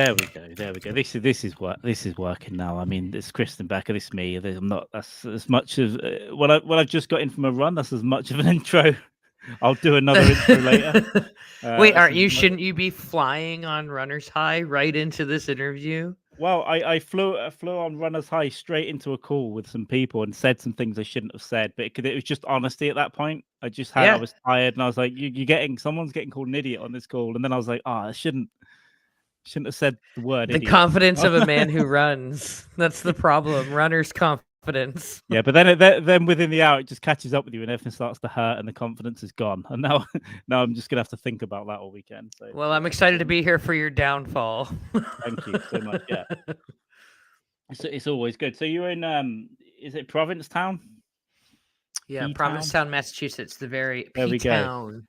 There we go. There we go. This is working now. I mean, it's Kristen Becker. This is me. I'm not. That's as much as when I've just got in from a run. That's as much of an intro. I'll do another intro later. Wait, shouldn't you be flying on runner's high right into this interview? Well, I flew on runner's high straight into a call with some people and said some things I shouldn't have said, but it was just honesty at that point. I was tired and I was like, someone's getting called an idiot on this call, and then I was like, I shouldn't have said the word. The idiot. Confidence of a man who runs. That's the problem. Runner's confidence. Yeah, but then within the hour it just catches up with you and everything starts to hurt and the confidence is gone. And now I'm just gonna have to think about that all weekend. So well, I'm excited to be here for your downfall. Thank you so much. Yeah, it's always good. So you're in is it Provincetown? Yeah, Provincetown, Massachusetts, the very P-town.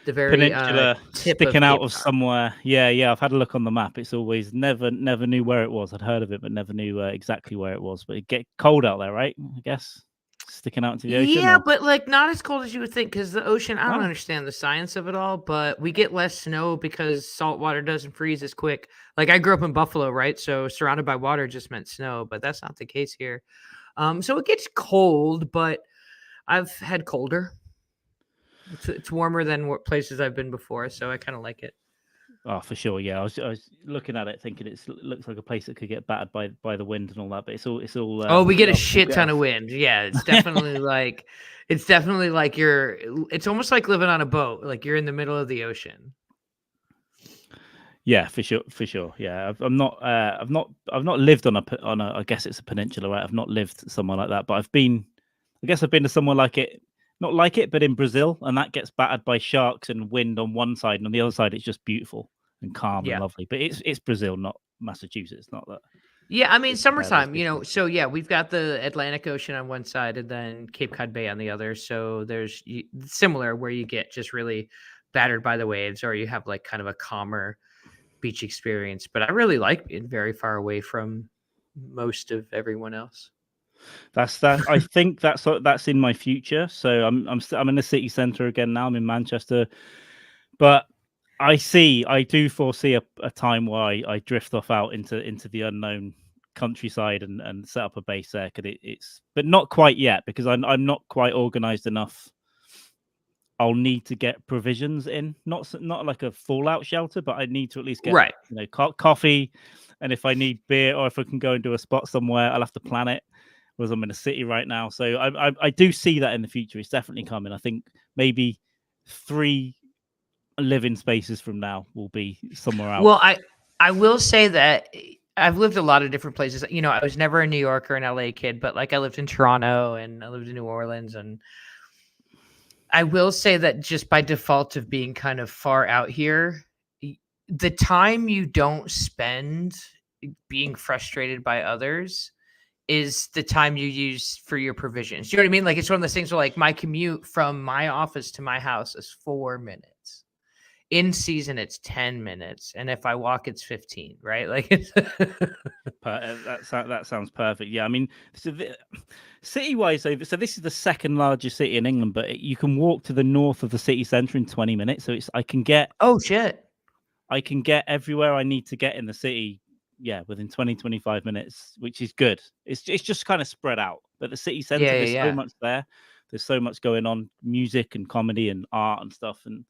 The very peninsula tip sticking out of somewhere. Yeah. I've had a look on the map. It's always never knew where it was. I'd heard of it, but never knew exactly where it was. But it get cold out there, right? I guess sticking out into the ocean. Yeah, but like not as cold as you would think, because the ocean. I don't understand the science of it all, but we get less snow because salt water doesn't freeze as quick. Like I grew up in Buffalo, right? So surrounded by water just meant snow, but that's not the case here. So it gets cold, but I've had colder. It's warmer than what places I've been before, so I kind of like it. Oh, for sure. Yeah, I was looking at it, thinking it looks like a place that could get battered by the wind and all that. But it's all. Oh, we get a shit ton of wind. Yeah, it's definitely like it's almost like living on a boat. Like you're in the middle of the ocean. Yeah, for sure. Yeah, I've not lived on a. I guess it's a peninsula, right? I've not lived somewhere like that, but I've been to somewhere like it. Not like it, but in Brazil, and that gets battered by sharks and wind on one side, and on the other side, it's just beautiful and calm and lovely. But it's Brazil, not Massachusetts, not that. Yeah, I mean, summertime, so yeah, we've got the Atlantic Ocean on one side and then Cape Cod Bay on the other. So there's similar where you get just really battered by the waves, or you have like kind of a calmer beach experience. But I really like being very far away from most of everyone else. That's that. I think that's in my future. So I'm in the city centre again now. I'm in Manchester, but I do foresee a time where I drift off out into the unknown countryside and set up a base there. But not quite yet, because I'm not quite organised enough. I'll need to get provisions in, not like a fallout shelter, but I need to at least get coffee, and if I need beer or if I can go and do a spot somewhere, I'll have to plan it. Whereas I'm in a city right now, so I do see that in the future. It's definitely coming. I think maybe 3 living spaces from now will be somewhere else. Well, I will say that I've lived a lot of different places. I was never a New York or an LA kid, but like I lived in Toronto and I lived in New Orleans, and I will say that just by default of being kind of far out here, the time you don't spend being frustrated by others is the time you use for your provisions. You know what I mean? Like it's one of those things where like my commute from my office to my house is 4 minutes. In season, it's 10 minutes. And if I walk, it's 15, right? Like it's that sounds perfect. Yeah. I mean, city-wise, so this is the second largest city in England, but you can walk to the north of the city centre in 20 minutes. So I can get everywhere I need to get in the city. Yeah, within 20-25 minutes, which is good. It's just kind of spread out. But the city centre, there's so much there. There's so much going on, music and comedy and art and stuff, and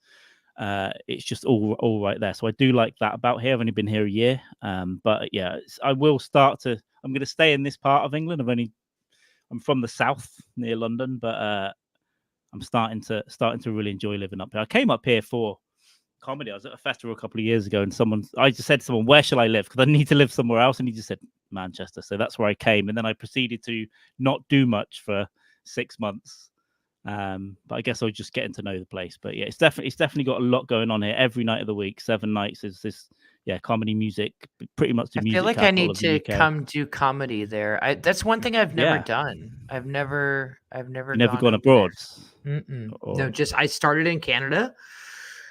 it's just all right there. So I do like that about here. I've only been here a year, but yeah, I'm going to stay in this part of England. I'm from the south near London, but I'm starting to really enjoy living up here. I came up here for comedy. I was at a festival a couple of years ago, and I just said to someone, "Where shall I live? Because I need to live somewhere else." And he just said Manchester. So that's where I came, and then I proceeded to not do much for 6 months. But I guess I was just getting to know the place. But yeah, it's definitely got a lot going on here. Every night of the week, 7 nights is this. Yeah, comedy, music, pretty much the music. I feel like I need to come do comedy there. That's one thing I've never done. I've never gone abroad. No, just I started in Canada.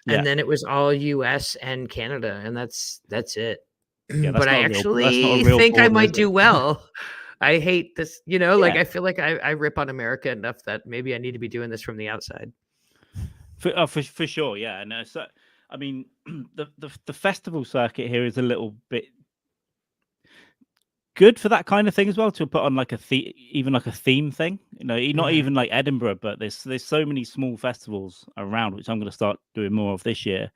And then it was all US and Canada, and that's it. Yeah, but I actually think I might do well. I hate this, like I feel like I rip on America enough that maybe I need to be doing this from the outside. For sure, yeah. And I mean, the festival circuit here is a little bit good for that kind of thing as well, to put on like even like a theme thing, not even like Edinburgh, but there's so many small festivals around, which I'm going to start doing more of this year,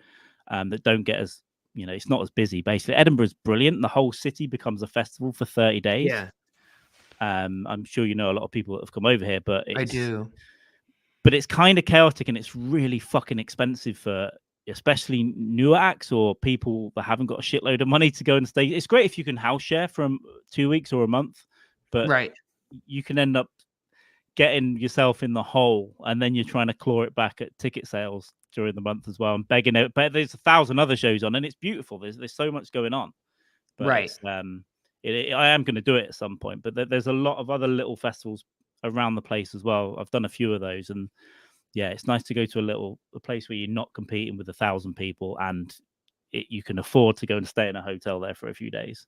that don't get as, it's not as busy. Basically, Edinburgh's brilliant. The whole city becomes a festival for 30 days. Yeah. I'm sure a lot of people that have come over here, but I do. But it's kind of chaotic, and it's really fucking expensive for especially newer acts or people that haven't got a shitload of money to go and stay. It's great if you can house share from 2 weeks or a month, but you can end up getting yourself in the hole, and then you're trying to claw it back at ticket sales during the month as well, and begging it. But there's 1,000 other shows on, and it's beautiful. There's so much going on. But I am going to do it at some point. But there's a lot of other little festivals around the place as well. I've done a few of those, and yeah, it's nice to go to a place where you're not competing with 1,000 people, and you can afford to go and stay in a hotel there for a few days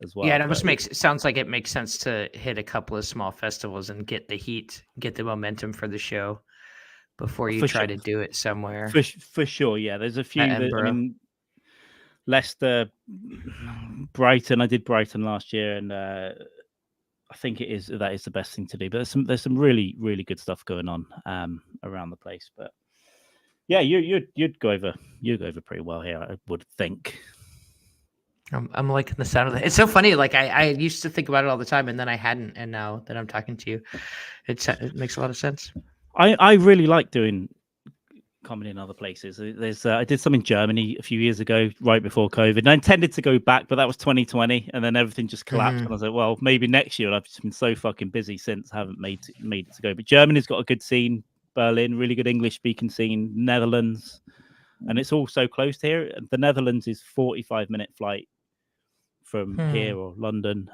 as well. Yeah, it almost sounds like it makes sense to hit a couple of small festivals and get the heat, get the momentum for the show before you try to do it somewhere. For sure, yeah. There's a few Leicester, Brighton. I did Brighton last year, and I think that is the best thing to do. But there's some really, really good stuff going on around the place. But yeah, you'd go over pretty well here, I would think. I'm liking the sound of that. It's so funny. Like I used to think about it all the time, and then I hadn't. And now that I'm talking to you, it makes a lot of sense. I really like doing comedy in other places. I did some in Germany a few years ago, right before COVID. And I intended to go back, but that was 2020, and then everything just collapsed. And I was like, well, maybe next year. And I've just been so fucking busy since, I haven't made it to go. But Germany's got a good scene. Berlin, really good English speaking scene. Netherlands, and it's all so close to here. The Netherlands is 45-minute flight from here or London.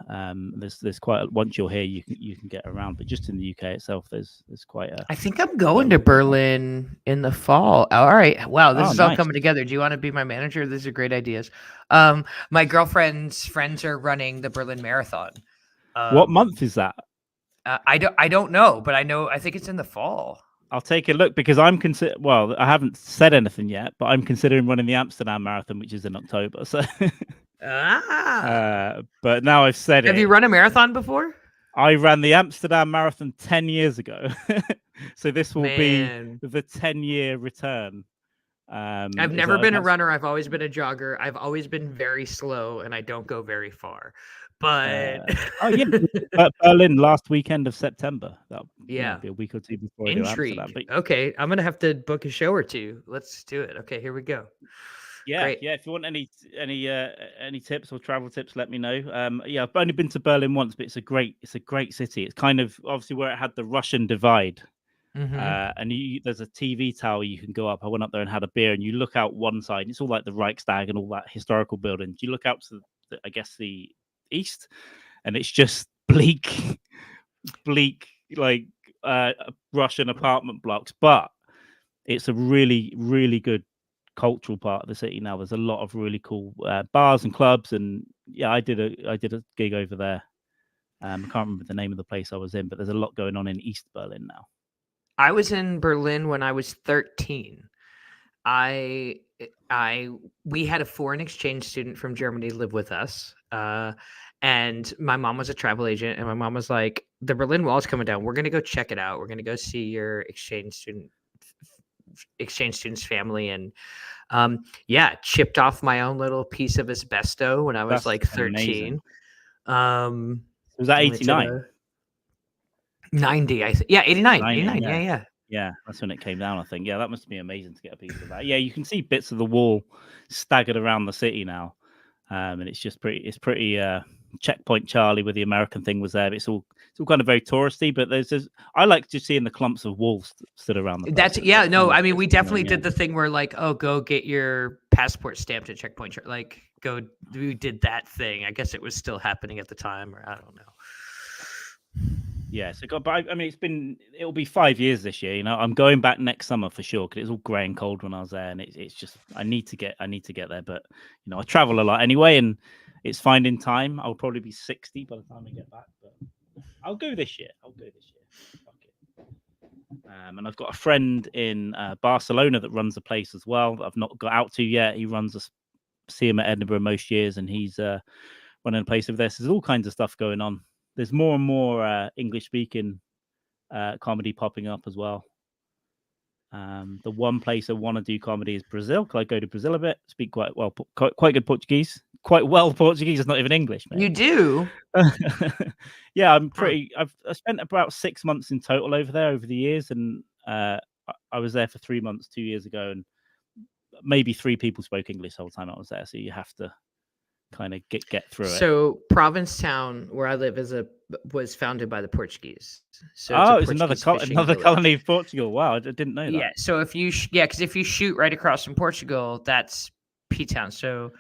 There's quite once you're here, you can get around, but just in the UK itself, there's quite a. I think I'm going to Berlin in the fall. All right, wow, this is all coming together. Do you want to be my manager? These are great ideas. My girlfriend's friends are running the Berlin Marathon. What month is that? I don't know, but I think it's in the fall. I'll take a look, because I haven't said anything yet, but I'm considering running the Amsterdam Marathon, which is in October. So. But now I've said it. Have you run a marathon before? I ran the Amsterdam Marathon 10 years ago. So this will be the 10-year return. I've never been a runner. I've always been a jogger. I've always been very slow, and I don't go very far. But Berlin last weekend of September. That'll be a week or two before Intrigue. Amsterdam. But... Okay, I'm gonna have to book a show or two. Let's do it. Okay, here we go. Yeah, Great. Yeah. If you want any tips or travel tips, let me know. I've only been to Berlin once, but it's a great city. It's kind of obviously where it had the Russian divide, and there's a TV tower you can go up. I went up there and had a beer, and you look out one side, and it's all like the Reichstag and all that historical buildings. You look out to the east, and it's just bleak, like Russian apartment blocks. But it's a really, really good cultural part of the city now. There's a lot of really cool bars and clubs, and I did a gig over there. I can't remember the name of the place I was in, but there's a lot going on in East Berlin now. I was in Berlin when I was 13. We had a foreign exchange student from Germany live with us, and my mom was a travel agent, and my mom was like, the Berlin Wall is coming down, we're going to go check it out, we're going to go see your exchange student's family. And chipped off my own little piece of asbesto when I was 13. Was that 89? 90, I think. Yeah, 89. Yeah, that's when it came down, I think. Yeah, that must be amazing to get a piece of that. Yeah, you can see bits of the wall staggered around the city now. And it's pretty Checkpoint Charlie, where the American thing was there. But it's all kind of very touristy, but I like just seeing the clumps of walls stood around the place. I mean, we definitely did the thing where go get your passport stamped at Checkpoint Charlie. We did that thing. I guess it was still happening at the time, or I don't know. Yeah, but I mean, it'll be 5 years this year. I'm going back next summer for sure, because it was all grey and cold when I was there, and it's just I need to get there. But I travel a lot anyway, and it's finding time. I'll probably be 60 by the time I get back, but I'll go this year. Fuck it. And I've got a friend in Barcelona that runs a place as well that I've not got out to yet. He runs see him at Edinburgh most years, and he's running a place over there. So there's all kinds of stuff going on. There's more and more English speaking comedy popping up as well. The one place I want to do comedy is Brazil. Because I go to Brazil a bit, speak quite good Portuguese. Quite well Portuguese. It's not even English, mate. You do? Yeah, I've spent about 6 months in total over there over the years, and I was there for 3 months 2 years ago, and maybe 3 people spoke English the whole time I was there. So you have to kind of get through it. So Provincetown, where I live, was founded by the Portuguese. So it's another colony of Portugal. Wow, I didn't know that. Yeah. So because if you shoot right across from Portugal, that's P-Town. So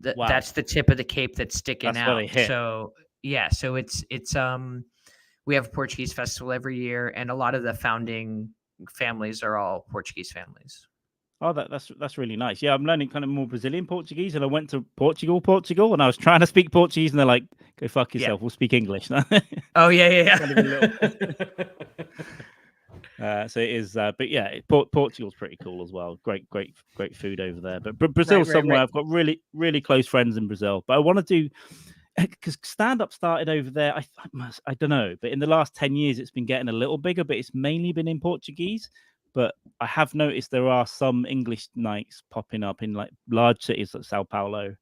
that's the tip of the Cape that's sticking out. So yeah. So it's we have a Portuguese festival every year, and a lot of the founding families are all Portuguese families. Oh, that's really nice. Yeah, I'm learning kind of more Brazilian Portuguese, and I went to Portugal, and I was trying to speak Portuguese, and they're like, "Go fuck yourself. We'll speak English." Oh yeah. So it is, but yeah, Portugal's pretty cool as well. Great food over there. But Brazil's somewhere. I've got really, really close friends in Brazil. But I want to do, because stand-up started over there. I don't know, but in the last 10 years, it's been getting a little bigger. But it's mainly been in Portuguese. But I have noticed there are some English nights popping up in like large cities like Sao Paulo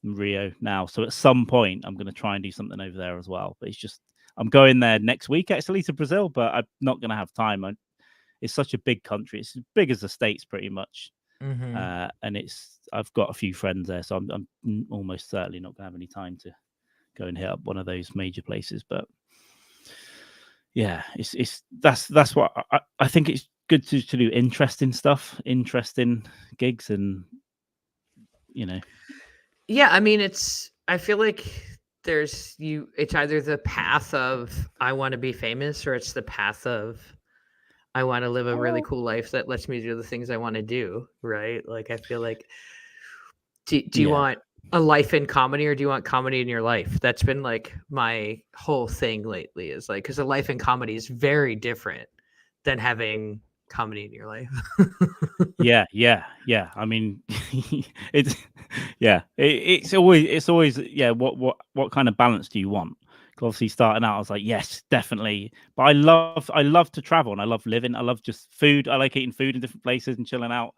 and Rio now. So at some point, I'm going to try and do something over there as well. But it's just, I'm going there next week actually to Brazil, but I'm not going to have time. It's such a big country. It's as big as the States pretty much. Mm-hmm. And I've got a few friends there, so I'm almost certainly not going to have any time to go and hit up one of those major places. But yeah, that's what I think it's good to do interesting stuff, interesting gigs, and Yeah, I mean, I feel like it's either the path of I want to be famous, or it's the path of I want to live a really cool life that lets me do the things I want to do, right? Like, I feel like, do you want a life in comedy, or do you want comedy in your life? That's been like my whole thing lately, is like, because a life in comedy is very different than having comedy in your life. yeah. I mean, it's always what kind of balance do you want? Obviously starting out I was like, yes, definitely, but I love to travel, and I love living. I love just food. I like eating food in different places and chilling out,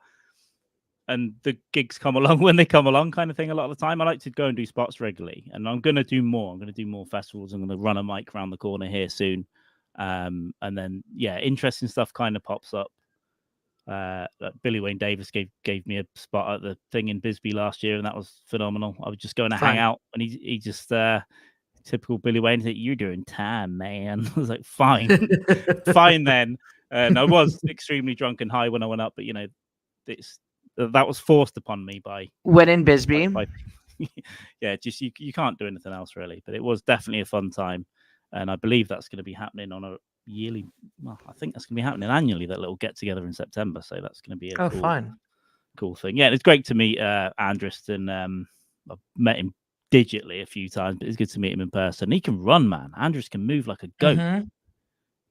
and the gigs come along when they come along, kind of thing. A lot of the time I like to go and do spots regularly, and I'm going to do more festivals. I'm going to run a mic around the corner here soon, and then interesting stuff kind of pops up. Billy Wayne Davis gave me a spot at the thing in Bisbee last year, and that was phenomenal. I was just going to hang out, and he just typical Billy Wayne said, "You're doing time, man." I was like, fine then. And I was extremely drunk and high when I went up, but that was forced upon me by when in Bisbee. Just you can't do anything else really. But it was definitely a fun time, and I believe that's going to be happening on a yearly. Well, I think that's going to be happening annually. That little get together in September, so that's going to be cool thing. Yeah, it's great to meet Andres, and I've met him digitally a few times, but it's good to meet him in person. He can run, man. Andres can move like a goat. Mm-hmm.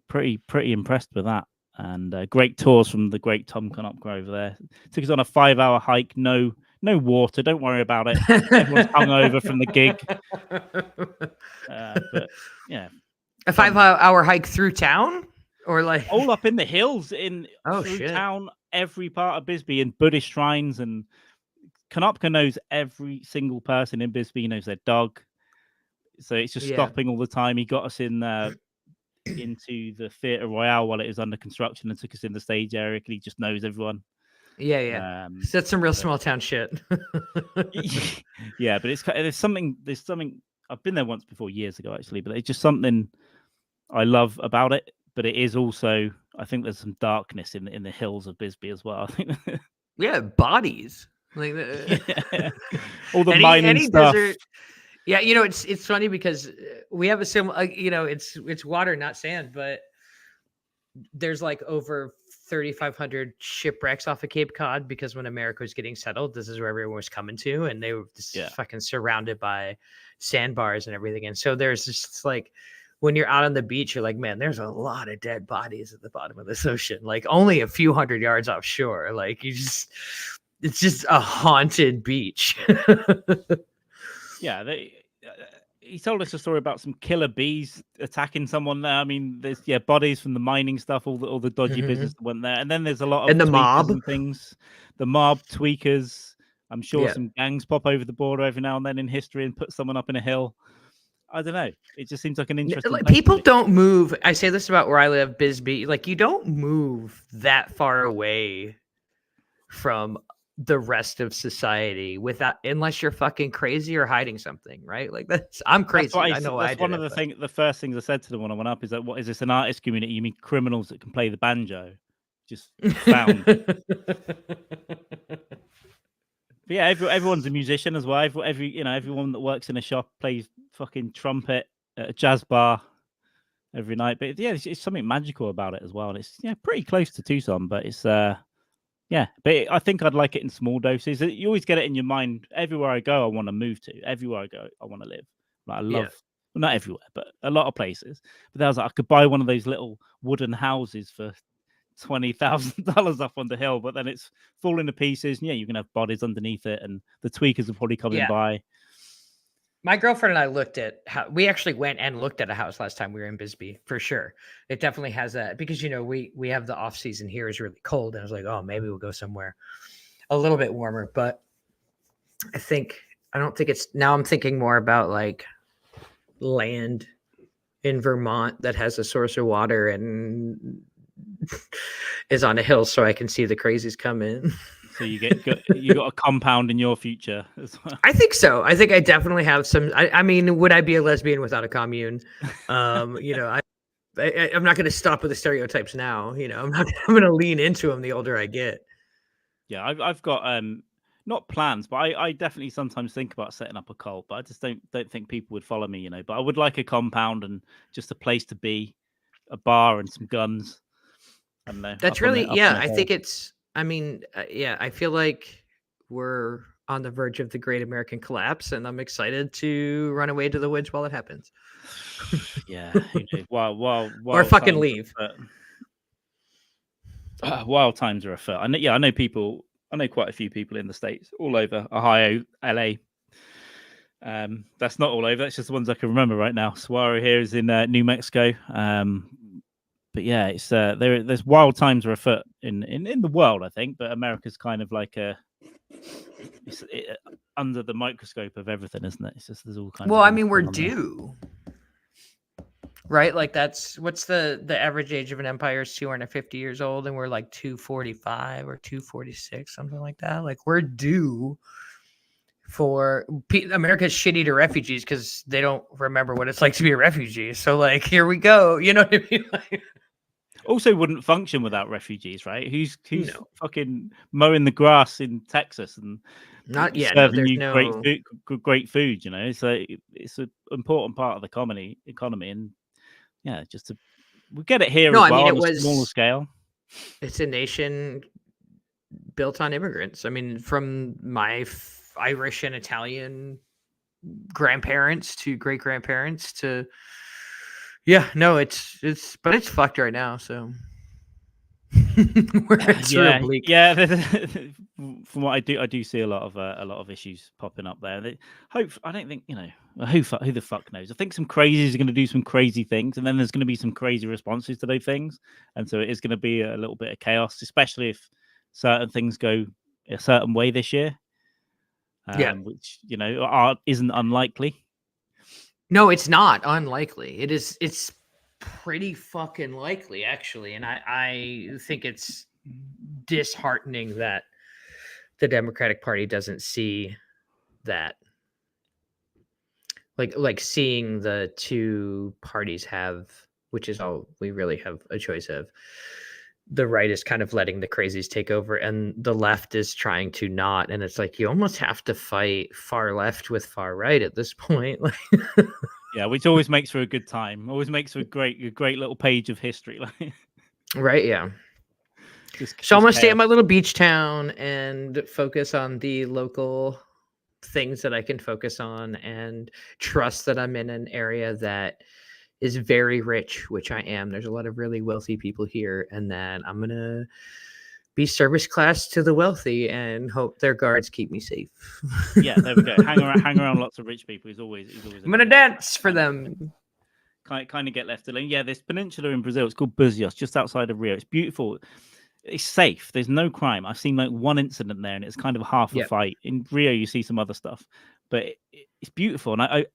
Pretty impressed with that. And great tours from the great Tom Konopka over there. Took us on a 5-hour hike. No water. Don't worry about it. Everyone's hungover from the gig. But yeah, a 5-hour hike through town, or like all up in the hills through town, every part of Bisbee, and Buddhist shrines. And Konopka knows every single person in Bisbee. He knows their dog. So it's just stopping all the time. He got us in into the Theatre Royale while it was under construction, and took us in the stage area, and he just knows everyone. So that's some real small town shit. Yeah, but there's something I've been there once before, years ago actually, but it's just something I love about it. But it is also, I think there's some darkness in the hills of Bisbee as well. I think bodies like all the mining stuff. Desert. Yeah, it's funny because we have a similar, it's water, not sand, but there's like over 3,500 shipwrecks off of Cape Cod, because when America was getting settled, this is where everyone was coming to, and they were just fucking surrounded by sandbars and everything. And so there's just like when you're out on the beach, you're like, man, there's a lot of dead bodies at the bottom of this ocean. Like only a few hundred yards offshore. Like it's just a haunted beach. Yeah, he told us a story about some killer bees attacking someone there. I mean, there's bodies from the mining stuff, all the dodgy business that went there, and then there's a lot of the mob and things. The mob tweakers. I'm sure some gangs pop over the border every now and then in history and put someone up in a hill. I don't know. It just seems like an interesting. Like, people don't move. I say this about where I live, Bisbee. Like you don't move that far away from the rest of society unless you're fucking crazy or hiding something, right? Like I'm crazy. I know. That's one of the first things I said to them when I went up is that, what is this, an artist community? You mean criminals that can play the banjo? Just found. But yeah, everyone's a musician as well. Everyone that works in a shop plays fucking trumpet at a jazz bar every night. But yeah, it's something magical about it as well. And it's pretty close to Tucson, but it's yeah, but I think I'd like it in small doses. You always get it in your mind. Everywhere I go, I want to move to. Everywhere I go, I want to live. Like I love, well, not everywhere, but a lot of places. But that was like, I could buy one of those little wooden houses for $20,000 up on the hill, but then it's falling to pieces. And you can have bodies underneath it, and the tweakers are probably coming by. My girlfriend and I looked at we actually went and looked at a house last time we were in Bisbee, for sure. It definitely has that, because we have the off season here is really cold, and I was like, oh, maybe we'll go somewhere a little bit warmer. But I don't think it's, now I'm thinking more about like land in Vermont that has a source of water and is on a hill, so I can see the crazies come in. So you got a compound in your future as well. I think so. I think I definitely have some. I mean, would I be a lesbian without a commune? I'm not going to stop with the stereotypes now. I'm going to lean into them the older I get. Yeah, I've got not plans, but I definitely sometimes think about setting up a cult, but I just don't think people would follow me. But I would like a compound and just a place to be, a bar and some guns. I don't know. That's really I think it's. I mean, I feel like we're on the verge of the great American collapse, and I'm excited to run away to the woods while it happens. Yeah. While or fucking leave. Wild times are afoot. I know quite a few people in the States, all over Ohio, LA. That's not all over. That's just the ones I can remember right now. Saguaro here is in New Mexico. But yeah, it's there's wild times are afoot in the world, I think. But America's kind of like under the microscope of everything, isn't it? It's just there's all kinds. Well, I mean, we're due, right? Like what's the average age of an empire is 250 years old, and we're like 245 or 246, something like that. Like we're due for America's shitty to refugees because they don't remember what it's like to be a refugee. So like, here we go. You know what I mean? Also wouldn't function without refugees, right? Who's fucking mowing the grass in Texas and serving you great food, So it's an important part of the economy, and we get it here as well on a smaller scale. It's a nation built on immigrants. I mean, from my Irish and Italian grandparents to great grandparents to it's fucked right now. So from what I do see a lot of issues popping up there. I don't think who the fuck knows. I think some crazies are going to do some crazy things, and then there's going to be some crazy responses to those things, and so it is going to be a little bit of chaos, especially if certain things go a certain way this year. Which isn't unlikely. No, it's not unlikely. It's pretty fucking likely, actually, and I think it's disheartening that the Democratic Party doesn't see that. Like seeing the two parties have, which is all we really have a choice of. The right is kind of letting the crazies take over, and the left is trying to not. And it's like you almost have to fight far left with far right at this point. Yeah, which always makes for a good time. Always makes for a great little page of history. Right? Yeah. So I'm gonna stay at my little beach town and focus on the local things that I can focus on, and trust that I'm in an area that is very rich, which I am. There's a lot of really wealthy people here, and then I'm gonna be service class to the wealthy and hope their guards keep me safe. Yeah, there we go. Hang around lots of rich people. He's always. I'm gonna dance for them. Kind of get left alone. Yeah, this peninsula in Brazil, it's called Búzios, just outside of Rio. It's beautiful. It's safe. There's no crime. I've seen like one incident there, and it's kind of half a fight. In Rio, you see some other stuff, but it's beautiful. And I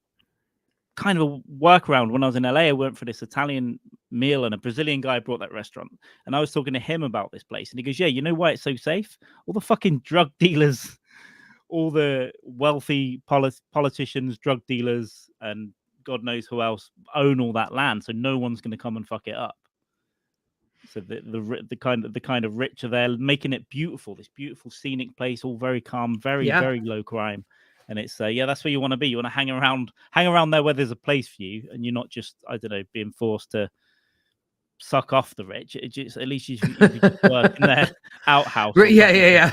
kind of a workaround when I was in LA. I went for this Italian meal, and a Brazilian guy brought that restaurant, and I was talking to him about this place, and he goes, "Yeah, you know why it's so safe? All the fucking drug dealers, all the wealthy politicians, drug dealers, and God knows who else own all that land, so no one's going to come and fuck it up." So the kind of rich are there, making it beautiful. This beautiful scenic place, all very calm, very low crime, and it's that's where you want to be. You want to hang around there where there's a place for you, and you're not just being forced to suck off the rich. At least you work in their outhouse. Yeah.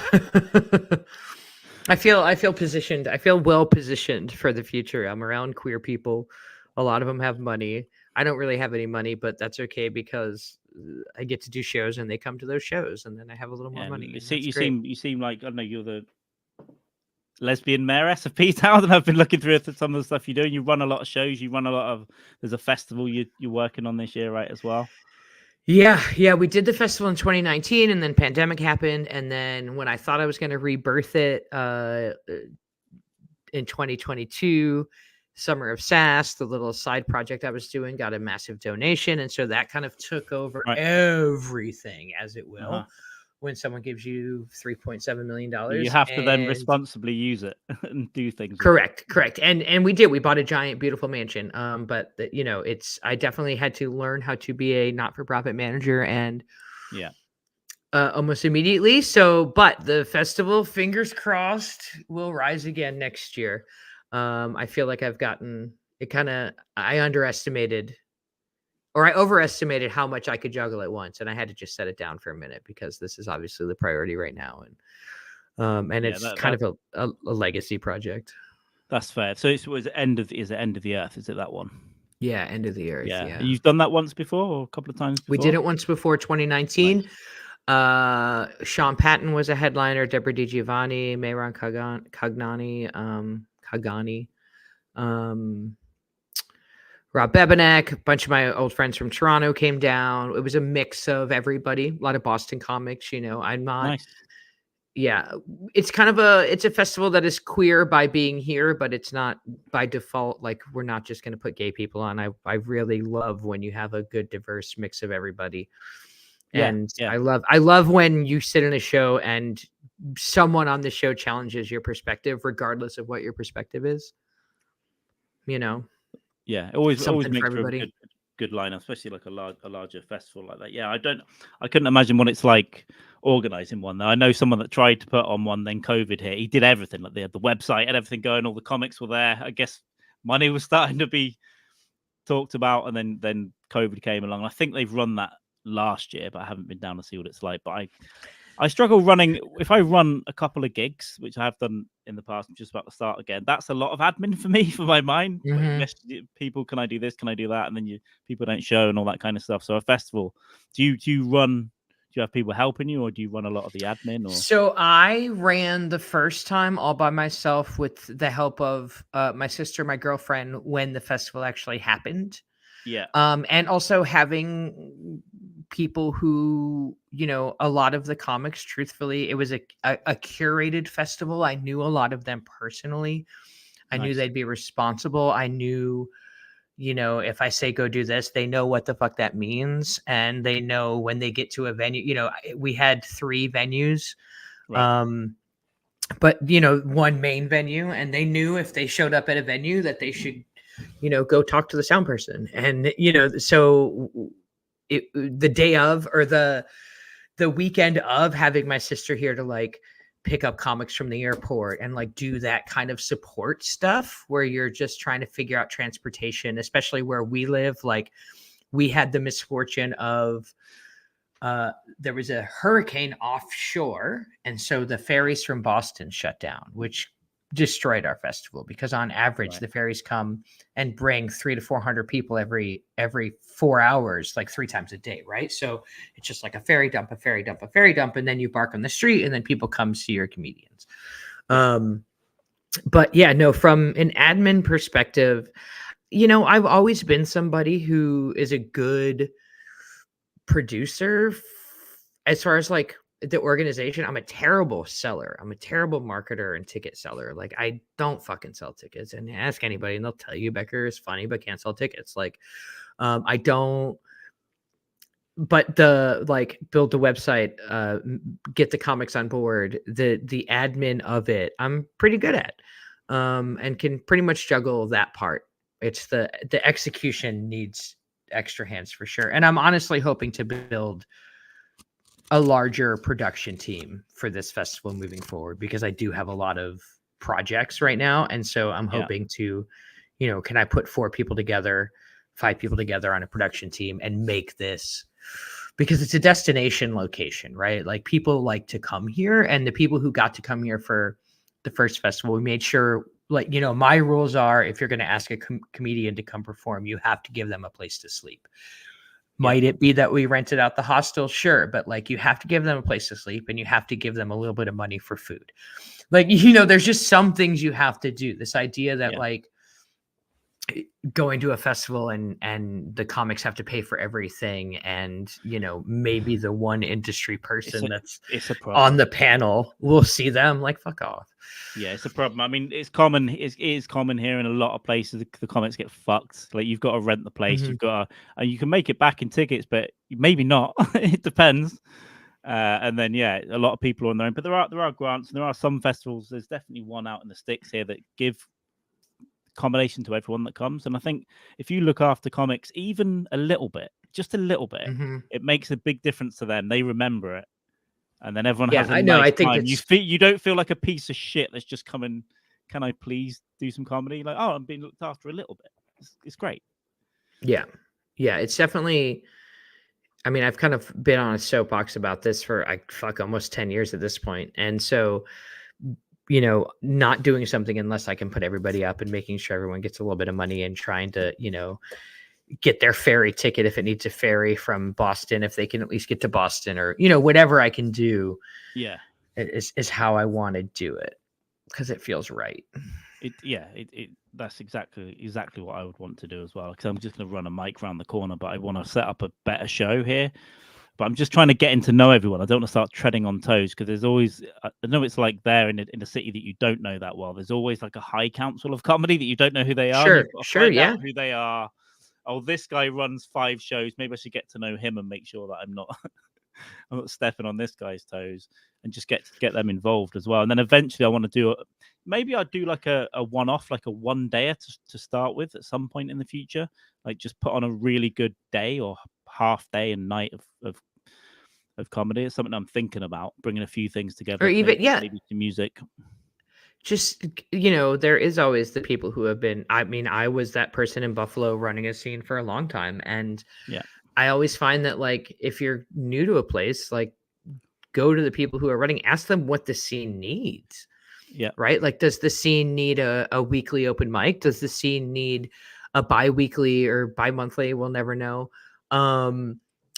I feel positioned. I feel well positioned for the future. I'm around queer people. A lot of them have money. I don't really have any money, but that's okay because I get to do shows and they come to those shows, and then I have a little more money. You seem like, I don't know, you're the lesbian mayoress of P-Town, and I've been looking through some of the stuff you do. You run a lot of shows. There's a festival you're working on this year, right, as well? Yeah. We did the festival in 2019, and then pandemic happened. And then when I thought I was going to rebirth it in 2022, Summer of Sass, the little side project I was doing, got a massive donation. And so that kind of took over everything, as it will. When someone gives you $3.7 million, you have to then responsibly use it and do things. Correct. And we did. We bought a giant, beautiful mansion. But I definitely had to learn how to be a not-for-profit manager, and almost immediately. So, but the festival, fingers crossed, will rise again next year. I feel like I've gotten it. I overestimated how much I could juggle at once, and I had to just set it down for a minute because this is obviously the priority right now, and it's kind of a legacy project. That's fair. So it was End of the Earth? Is it that one? Yeah, End of the Earth. Yeah. You've done that once before, or a couple of times before? We did it once before, 2019. Nice. Sean Patton was a headliner. Deborah DiGiovanni, Mehran Kagani. Rob Bebenek, a bunch of my old friends from Toronto came down. It was a mix of everybody, a lot of Boston comics. I'm not. Nice. Yeah, it's a festival that is queer by being here, but it's not by default. Like, we're not just going to put gay people on. I really love when you have a good, diverse mix of everybody. And I love when you sit in a show and someone on the show challenges your perspective, regardless of what your perspective is. Yeah, it always makes for a good lineup, especially like a larger festival like that. Yeah, I couldn't imagine what it's like organizing one. Though I know someone that tried to put on one, then COVID hit. He did everything, like they had the website and everything going. All the comics were there. I guess money was starting to be talked about, and then COVID came along. I think they've run that last year, but I haven't been down to see what it's like. But I struggle running. If I run a couple of gigs, which I have done in the past, I'm just about to start again. That's a lot of admin for me, for my mind. Like, people, can I do this? Can I do that? And then people don't show and all that kind of stuff. So a festival, do you have people helping you, or do you run a lot of the admin? Or? So I ran the first time all by myself with the help of my sister, my girlfriend, when the festival actually happened. Yeah. And also having people who, a lot of the comics, truthfully, it was a curated festival. I knew a lot of them personally. I knew they'd be responsible. I knew, if I say go do this, they know what the fuck that means. And they know when they get to a venue, we had 3 venues, right. But one main venue, and they knew if they showed up at a venue that they should, go talk to the sound person. And, so the day of, or the weekend of, having my sister here to like pick up comics from the airport and like do that kind of support stuff where you're just trying to figure out transportation, especially where we live. Like, we had the misfortune of there was a hurricane offshore, and so the ferries from Boston shut down, which destroyed our festival, because on average the ferries come and bring 300 to 400 people every 4 hours, like 3 times a day, right? So it's just like a ferry dump, and then you bark on the street, and then people come see your comedians. But yeah, no, from an admin perspective, I've always been somebody who is a good producer as far as like the organization. I'm a terrible seller. I'm a terrible marketer and ticket seller. Like, I don't fucking sell tickets. And ask anybody and they'll tell you Becker is funny but can't sell tickets. Like, I don't. But the like build the website, get the comics on board, the admin of it, I'm pretty good at, and can pretty much juggle that part. It's the execution needs extra hands for sure. And I'm honestly hoping to build a larger production team for this festival moving forward, because I do have a lot of projects right now. And so I'm hoping to, can I put 4 people together, 5 people together on a production team and make this, because it's a destination location, right? Like, people like to come here, and the people who got to come here for the first festival, we made sure, like, my rules are, if you're going to ask a comedian to come perform, you have to give them a place to sleep. Might it be that we rented out the hostel? Sure. But like, you have to give them a place to sleep, and you have to give them a little bit of money for food. Like, there's just some things you have to do. This idea that like going to a festival and the comics have to pay for everything. And, maybe the one industry person that's on the panel will see them, like, fuck off. Yeah, it's a problem. I mean, it's common. It is common here in a lot of places. The comics get fucked. Like, you've got to rent the place. You've got to, and you can make it back in tickets, but maybe not. It depends. And then, a lot of people are on their own. But there are grants, and there are some festivals. There's definitely one out in the sticks here that give accommodation to everyone that comes. And I think if you look after comics even a little bit, just a little bit, it makes a big difference to them. They remember it. And then everyone has a nice time. You don't feel like a piece of shit that's just coming, can I please do some comedy? Like, I'm being looked after a little bit. It's great. Yeah. Yeah, it's definitely, I mean, I've kind of been on a soapbox about this for almost 10 years at this point. And so, not doing something unless I can put everybody up and making sure everyone gets a little bit of money, and trying to, get their ferry ticket if it needs a ferry from Boston, if they can at least get to Boston, or, whatever I can do. Yeah. Is how I want to do it, because it feels right. That's exactly what I would want to do as well. Because I'm just going to run a mic around the corner, but I want to set up a better show here. But I'm just trying to get in to know everyone. I don't want to start treading on toes, because there's always, I know it's like there in a city that you don't know that well. There's always like a high council of comedy that you don't know who they are. Sure, yeah. Who they are. Oh, this guy runs 5 shows. Maybe I should get to know him and make sure that I'm not stepping on this guy's toes, and just get them involved as well. And then eventually I want to do maybe I'd do like a one-off, like a one-dayer to start with at some point in the future. Like, just put on a really good day or half day and night of comedy. It's something I'm thinking about, bringing a few things together. Or even, maybe some music. Just, there is always the people who have been, I mean, I was that person in Buffalo running a scene for a long time. And I always find that, like, if you're new to a place, like, go to the people who are running, ask them what the scene needs. Yeah. Right. Like, does the scene need a weekly open mic? Does the scene need a bi-weekly or bi-monthly? We'll never know.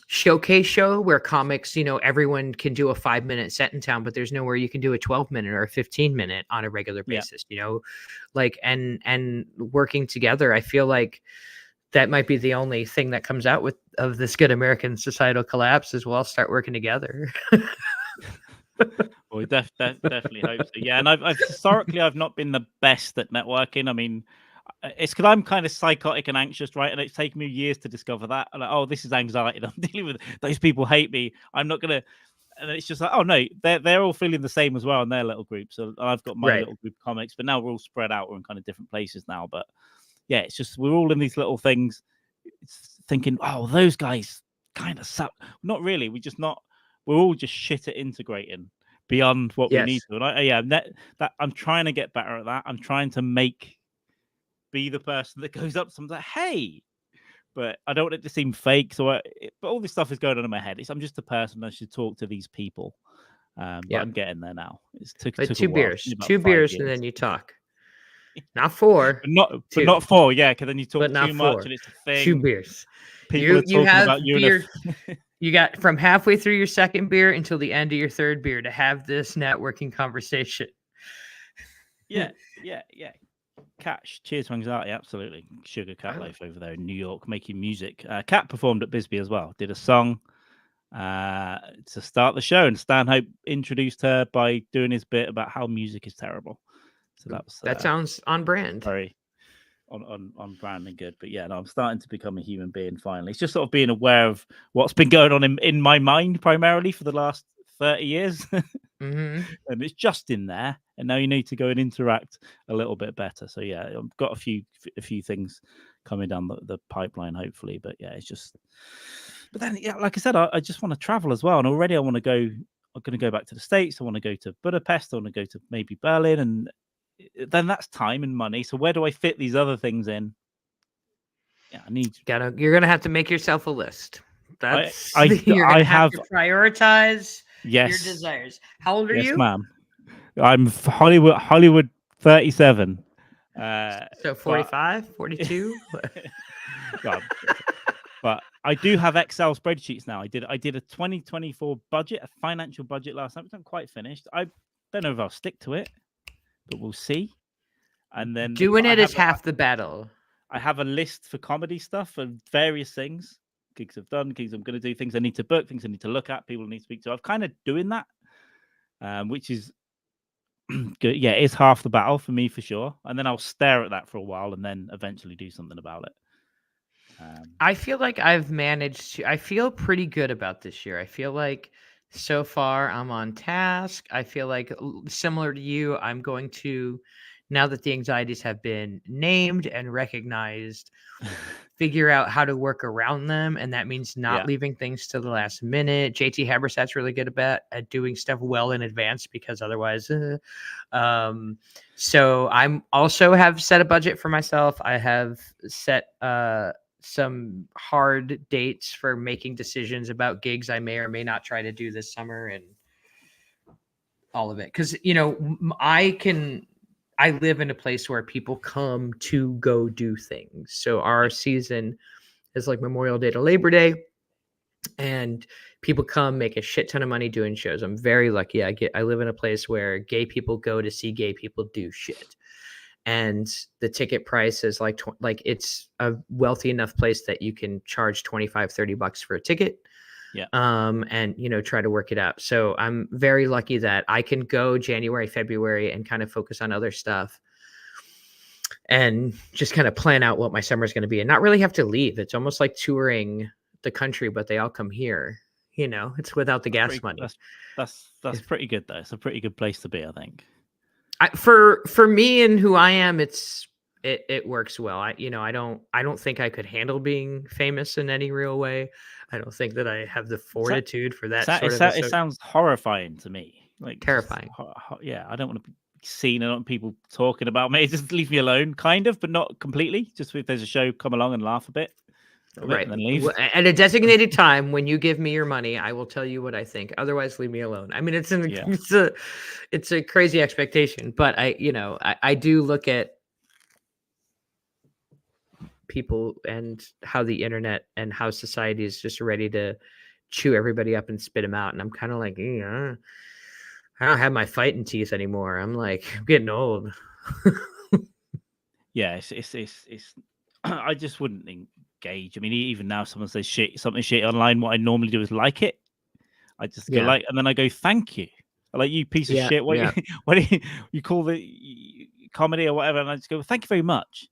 Showcase show where comics, everyone can do a 5-minute set in town, but there's nowhere you can do a 12-minute or a 15-minute on a regular basis, like, and working together. I feel like that might be the only thing that comes out of this good American societal collapse, is we'll all start working together. Well, we definitely hope so. Yeah. And I've historically, I've not been the best at networking. I mean, it's because I'm kind of psychotic and anxious, right? And it's taken me years to discover that. I'm like, this is anxiety that I'm dealing with. Those people hate me. I'm not gonna. And it's just like, oh no, they're all feeling the same as well in their little group. So I've got my little group of comics, but now we're all spread out. We're in kind of different places now. But yeah, it's just we're all in these little things. It's thinking, those guys kind of suck. Not really. We're all just shit at integrating beyond what we need to. And I'm trying to get better at that. I'm trying to be the person that goes up to someone like, hey, but I don't want it to seem fake. But all this stuff is going on in my head. I'm just a person that should talk to these people. But I'm getting there now. It took like a 2 while. beers, About 2 5 beers, years. and then you talk. Not 4, but not 4. Yeah, because then you talk but not too 4. much, and it's a thing. 2 beers. People are talking have about you. beer. You got from halfway through your second beer until the end of your third beer to have this networking conversation. Yeah. Catch. Cheers to anxiety. Absolutely. Sugar Cat Life over there in New York making music. Cat performed at Bisbee as well. Did a song to start the show, and Stanhope introduced her by doing his bit about how music is terrible. So that sounds on brand. Very on brand and good. But yeah, no, I'm starting to become a human being finally. It's just sort of being aware of what's been going on in my mind primarily for the last 30 years. And it's just in there, and now you need to go and interact a little bit better. So yeah, I've got a few things coming down the pipeline hopefully, but yeah, it's just, but then yeah, like I said, I just want to travel as well, and already I'm going to go back to the States. I want to go to Budapest. I want to go to maybe Berlin, and then that's time and money. So where do I fit these other things in? Yeah, you're gonna have to make yourself a list. That's you're gonna have to prioritize your desires. How old are you? Yes, ma'am. I'm Hollywood 37. So 45, 42. But I do have Excel spreadsheets now. I did a 2024 budget, a financial budget last night, which I'm quite finished. I don't know if I'll stick to it, but we'll see. And then doing it is half the battle. I have a list for comedy stuff and various things. Gigs I've done, gigs I'm going to do, things I need to book, things I need to look at, people I need to speak to. I'm kind of doing that, which is good. Yeah, it's half the battle for me for sure. And then I'll stare at that for a while and then eventually do something about it. I feel like I've managed to. I feel pretty good about this year. I feel like so far I'm on task. I feel like similar to you, I'm going to, now that the anxieties have been named and recognized, figure out how to work around them. And that means not leaving things to the last minute. JT Haberstad's really good at doing stuff well in advance, because otherwise, so I'm also have set a budget for myself. I have set some hard dates for making decisions about gigs I may or may not try to do this summer and all of it. Cause I live in a place where people come to go do things. So our season is like Memorial Day to Labor Day, and people come make a shit ton of money doing shows. I'm very lucky. I live in a place where gay people go to see gay people do shit. And the ticket price is like it's a wealthy enough place that you can charge $25-$30 for a ticket. Yeah. And try to work it out. So I'm very lucky that I can go January, February and kind of focus on other stuff and just kind of plan out what my summer is going to be and not really have to leave. It's almost like touring the country, but they all come here. It's without the gas money. That's pretty good though. It's a pretty good place to be, I think. For me and who I am, it works well. I don't think I could handle being famous in any real way. I don't think that I have the fortitude for that It sounds horrifying to me. Like terrifying. Yeah, I don't want to be seen. I don't want people talking about me. Just leave me alone, kind of, but not completely. Just if there's a show, come along and laugh a bit. Right. And then leave. At a designated time, when you give me your money, I will tell you what I think. Otherwise, leave me alone. I mean, it's a crazy expectation, but I do look at people and how the internet and how society is just ready to chew everybody up and spit them out. And I'm kind of like, I don't have my fighting teeth anymore. I'm getting old. Yeah, it's I just wouldn't engage. I mean, even now, someone says something shit online. What I normally do is like it. I just go and then I go, thank you. Like, you piece of shit. What do you call the comedy or whatever? And I just go, thank you very much.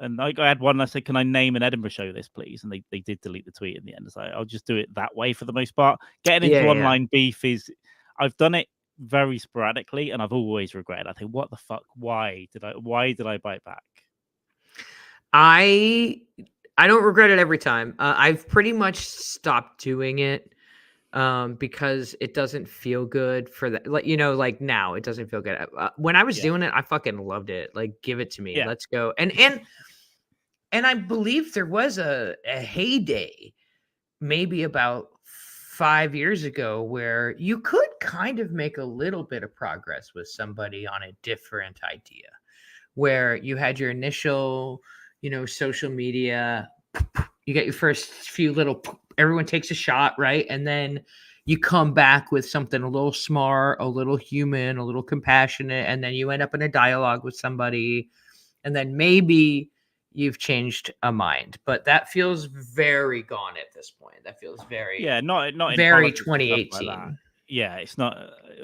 And I had one. I said, "Can I name an Edinburgh show this, please?" And they did delete the tweet in the end. So I'll just do it that way for the most part. Getting into online beef is, I've done it very sporadically, and I've always regretted. I think, what the fuck? Why did I bite back? I don't regret it every time. I've pretty much stopped doing it because it doesn't feel good for that. Like now it doesn't feel good. When I was doing it, I fucking loved it. Like, give it to me. Let's go. And I believe there was a heyday maybe about 5 years ago where you could kind of make a little bit of progress with somebody on a different idea, where you had your initial, social media, you get your first few little, everyone takes a shot, right? And then you come back with something a little smart, a little human, a little compassionate, and then you end up in a dialogue with somebody, and then maybe you've changed a mind. But that feels very gone at this point. That feels very not very in 2018. Like yeah, it's not.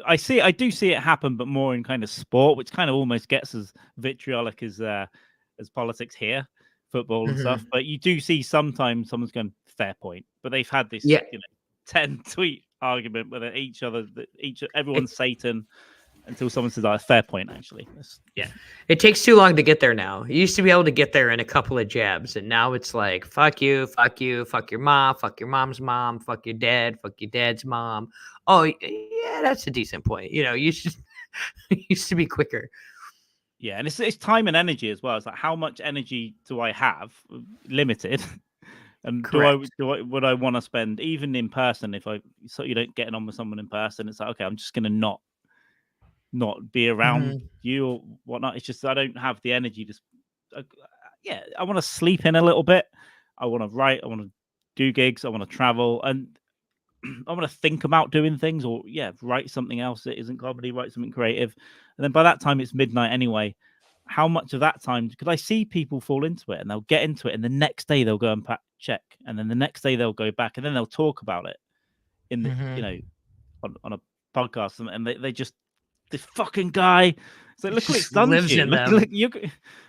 I do see it happen, but more in kind of sport, which kind of almost gets as vitriolic as politics here, football and stuff. But you do see sometimes someone's going fair point, but they've had this 10 tweet argument with each other, everyone's Satan, until someone says, "Oh, fair point." Actually, it takes too long to get there now. You used to be able to get there in a couple of jabs, and now it's like, fuck you, fuck your mom, fuck your mom's mom, fuck your dad, fuck your dad's mom. Oh yeah, that's a decent point. You should used to be quicker. Yeah, and it's time and energy as well. It's like, how much energy do I have? Limited. And would I want to spend, even in person, if you don't get on with someone in person, it's like, okay, I'm just gonna not be around you or whatnot. It's just I don't have the energy to. I want to sleep in a little bit. I want to write. I want to do gigs. I want to travel, and I want to think about doing things, or write something else that isn't comedy. Write something creative, and then by that time it's midnight anyway. How much of that time? Because I see people fall into it, and they'll get into it, and the next day they'll go and check, and then the next day they'll go back, and then they'll talk about it in the on a podcast, and they just, this fucking guy. It's like, look what it's done to you. Look,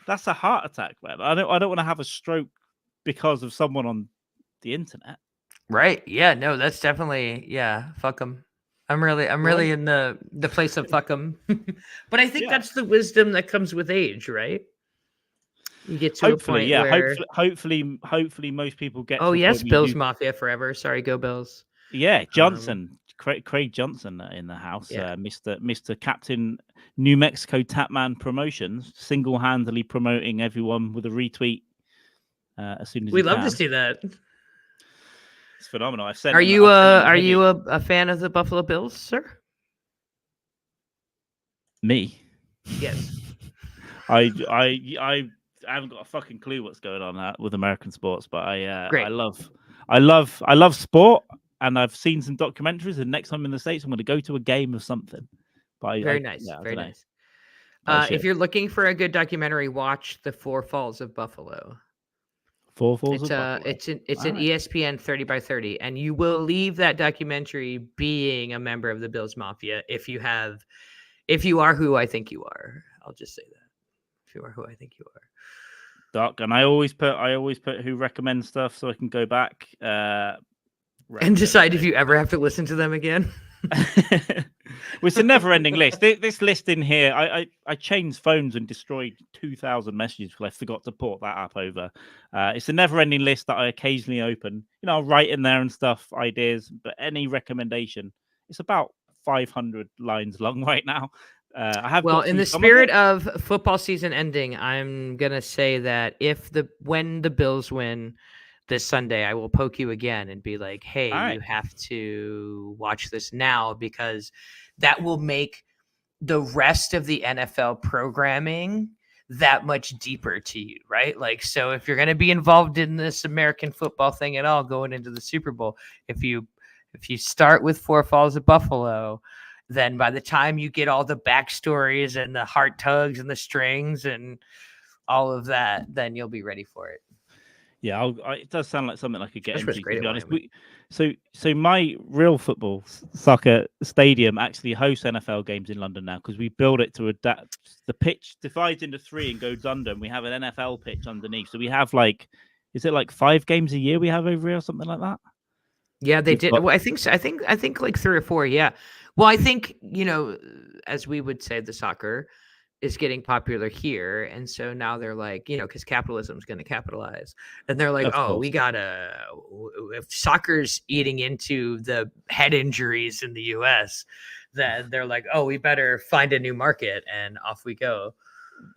that's a heart attack, man. I don't want to have a stroke because of someone on the internet. Right? Yeah. No, that's definitely fuck them. I'm really in the place of fuck them. But I think that's the wisdom that comes with age, right? You get to a point where hopefully most people get. Oh yes, Bills Mafia forever. Sorry, go Bills. Yeah, Johnson. Craig Johnson in the house, Mr. Captain New Mexico Tapman Promotions, single-handedly promoting everyone with a retweet as soon as we love to see that. It's phenomenal. Are you a fan of the Buffalo Bills, sir? Me? Yes. I haven't got a fucking clue what's going on with American sports, but I love sport. And I've seen some documentaries, and next time in the States, I'm going to go to a game of something. But very nice. If you're looking for a good documentary, watch The Four Falls of Buffalo. It's an ESPN 30 by 30, and you will leave that documentary being a member of the Bills Mafia if you are who I think you are. I'll just say that. If you are who I think you are. Doc, and I always put who recommends stuff so I can go back. And decide if you ever have to listen to them again. Well, it's a never-ending list. This list in here, I changed phones and destroyed 2,000 messages because I forgot to port that app over. It's a never-ending list that I occasionally open. I'll write in there and stuff, ideas, but any recommendation, it's about 500 lines long right now. I have. Well, in the spirit of football season ending, I'm gonna say that when the Bills win this Sunday, I will poke you again and be like, hey, you have to watch this now, because that will make the rest of the NFL programming that much deeper to you, right? Like, so if you're going to be involved in this American football thing at all going into the Super Bowl, if you start with Four Falls of Buffalo, then by the time you get all the backstories and the heart tugs and the strings and all of that, then you'll be ready for it. Yeah, it does sound like something I could get into, to be honest. So my real football soccer stadium actually hosts NFL games in London now, because we build it to adapt. The pitch divides into 3 and goes under, and we have an NFL pitch underneath. So we have is it 5 games a year we have over here or something like that? Yeah, they did. Well, I think so. I think like 3 or 4. Yeah. Well, I think, as we would say, the soccer is getting popular here, and so now they're like, because capitalism is going to capitalize, and they're like, we gotta, if soccer's eating into the head injuries in the US, then they're like, we better find a new market, and off we go.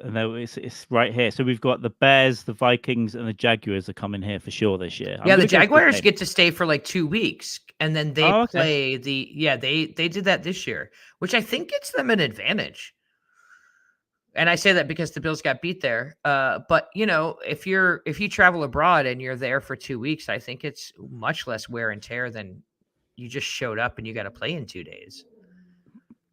No, it's right here. So we've got the Bears, the Vikings, and the Jaguars are coming here for sure this year. Yeah, the Jaguars get to stay for like 2 weeks, and then they play the. Yeah, they did that this year, which I think gives them an advantage. And I say that because the Bills got beat there. But if you travel abroad and you're there for 2 weeks, I think it's much less wear and tear than you just showed up and you got to play in 2 days.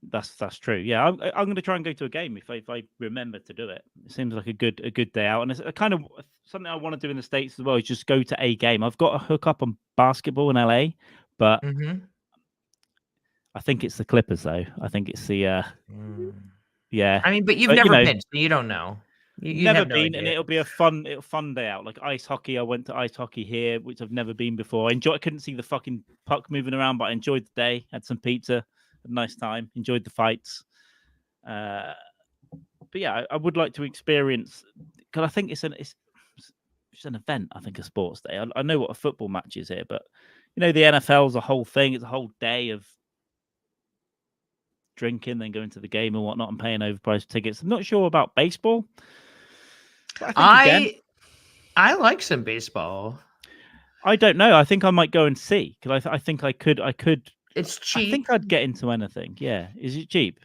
That's true. Yeah, I'm going to try and go to a game if I remember to do it. It seems like a good day out, and it's a kind of something I want to do in the States as well. Is just go to a game. I've got a hook up on basketball in LA, but I think it's the Clippers though. I think it's the yeah. I mean, but you've never been, so you don't know. You never been, and it'll be a fun day out. Like ice hockey, I went to ice hockey here, which I've never been before. I couldn't see the fucking puck moving around, but I enjoyed the day. Had some pizza. A nice time, enjoyed the fights, but yeah, I would like to experience, because I think it's an event. I think a sports day. I know what a football match is here, but the NFL's a whole thing. It's a whole day of drinking, then going to the game and whatnot, and paying overpriced tickets. I'm not sure about baseball. I like some baseball. I don't know. I think I might go and see, because I think I could. It's cheap. I think I'd get into anything. Yeah. Is it cheap?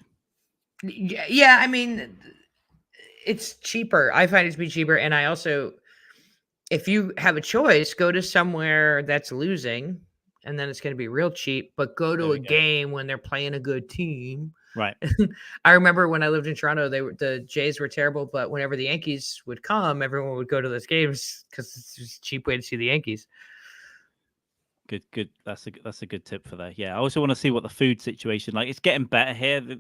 Yeah. I mean, it's cheaper. I find it to be cheaper. And I also, if you have a choice, go to somewhere that's losing, and then it's going to be real cheap, but go to a game when they're playing a good team. Right. I remember when I lived in Toronto, the Jays were terrible, but whenever the Yankees would come, everyone would go to those games because it's just a cheap way to see the Yankees. Good. That's a good tip for that. Yeah, I also want to see what the food situation like. It's getting better here.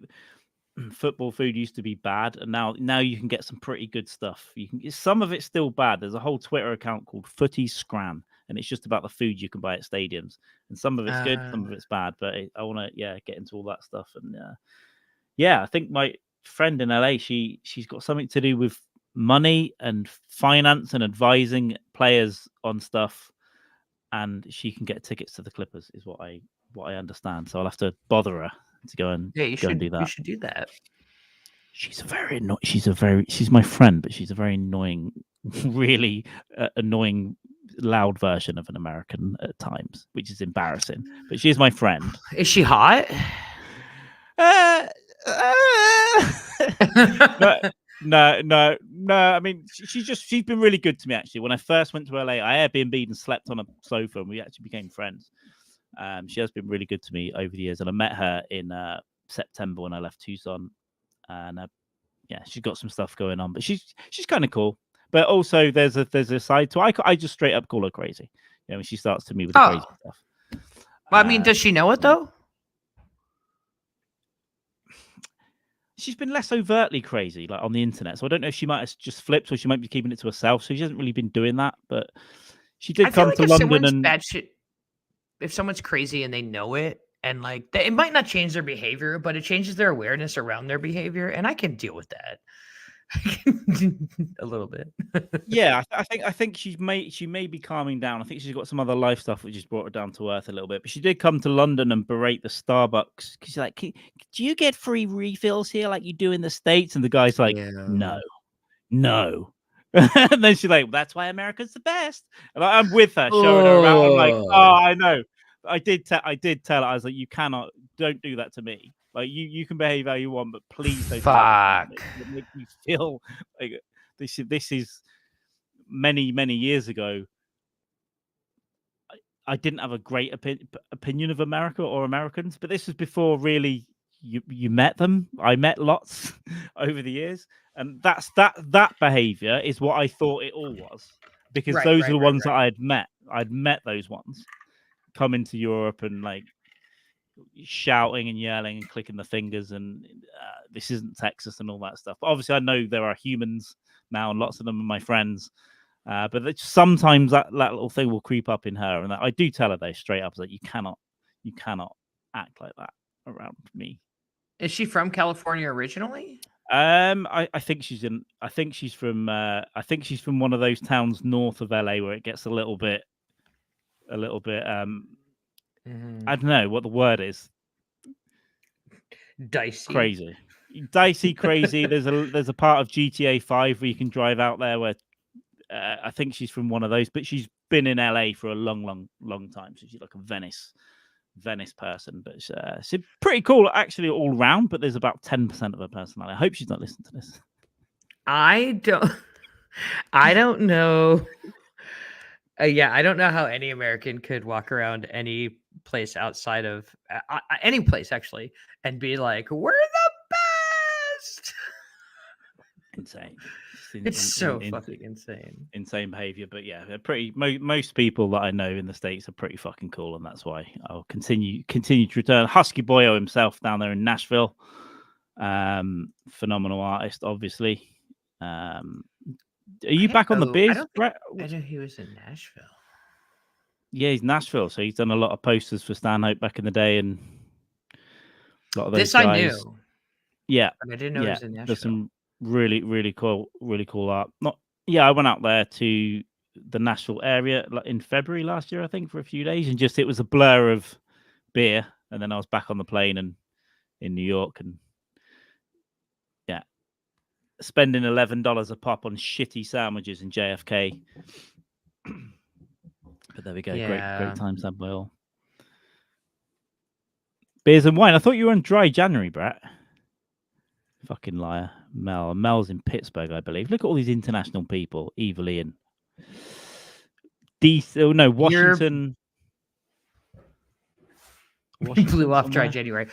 Football food used to be bad, and now you can get some pretty good stuff. Some of it's still bad. There's a whole Twitter account called Footy Scram, and it's just about the food you can buy at stadiums. And some of it's good, some of it's bad. But I want to get into all that stuff. And I think my friend in LA, she's got something to do with money and finance and advising players on stuff. And she can get tickets to the Clippers, is what I understand. So I'll have to bother her to go and do that. You should do that. She's my friend, but she's a very annoying, really annoying, loud version of an American at times, which is embarrassing. But she's my friend. Is she hot? No. I mean, she's been really good to me, actually. When I first went to LA, I Airbnb'd and slept on a sofa, and we actually became friends. She has been really good to me over the years, and I met her in September when I left Tucson, and she's got some stuff going on, but she's kind of cool. But also, there's a side to I just straight up call her crazy. When she starts to me with the crazy stuff. Well, I mean, does she know it though? She's been less overtly crazy, like on the internet. So I don't know if she might have just flipped, or she might be keeping it to herself. So she hasn't really been doing that. But she did come to London and bad shit. If someone's crazy and they know it, and like it might not change their behavior, but it changes their awareness around their behavior, and I can deal with that a little bit. Yeah, I think she may be calming down. I think she's got some other life stuff which has brought her down to earth a little bit. But she did come to London and berate the Starbucks because she's like, "Do you get free refills here like you do in the States?" And the guy's like, "No." And then she's like, "That's why America's the best." And I'm with her, showing her around. I'm like, "Oh, I know." I did tell her. I was like, don't do that to me. Like you can behave how you want, but please don't. Fuck. It makes me feel like this is many years ago. I didn't have a great opinion of America or Americans, but this was before really you met them. I met lots over the years, and that behavior is what I thought it all was, because those are the ones that I'd met. I'd met those ones coming to Europe and like shouting and yelling and clicking the fingers, and this isn't Texas and all that stuff. But obviously, I know there are humans now, and lots of them are my friends. But sometimes that little thing will creep up in her, and I do tell her though straight up that you cannot act like that around me. Is she from California originally? I think she's from one of those towns north of LA where it gets a little bit I don't know what the word is. Dicey. Crazy. dicey, crazy. There's a part of GTA 5 where you can drive out there where I think she's from one of those, but she's been in LA for a long time. So she's like a Venice person, but she's pretty cool actually all round. But there's about 10% of her personality. I hope she's not listening to this. I don't know. I don't know how any American could walk around any place outside of any place actually and be like, "We're the best." Insane. It's so fucking insane. Insane behavior, but yeah, they're pretty. Most people that I know in the States are pretty fucking cool, and that's why I'll continue to return. Husky Boyo himself down there in Nashville, phenomenal artist, obviously. Are you back on the beers, Brett? I know he was in Nashville. Yeah, he's Nashville, so he's done a lot of posters for Stanhope back in the day, and a lot of those this guys. I knew. Yeah, but I didn't know he was in Nashville. There's some really cool art. I went out there to the Nashville area in February last year, I think, for a few days, and just it was a blur of beer, and then I was back on the plane and in New York, and spending $11 a pop on shitty sandwiches in JFK. But there we go. Yeah. Great times had by all. Beers and wine. I thought you were on dry January, Brett. Fucking liar. Mel's in Pittsburgh, I believe. Look at all these international people. Evil Ian. Washington. Washington blew off dry January.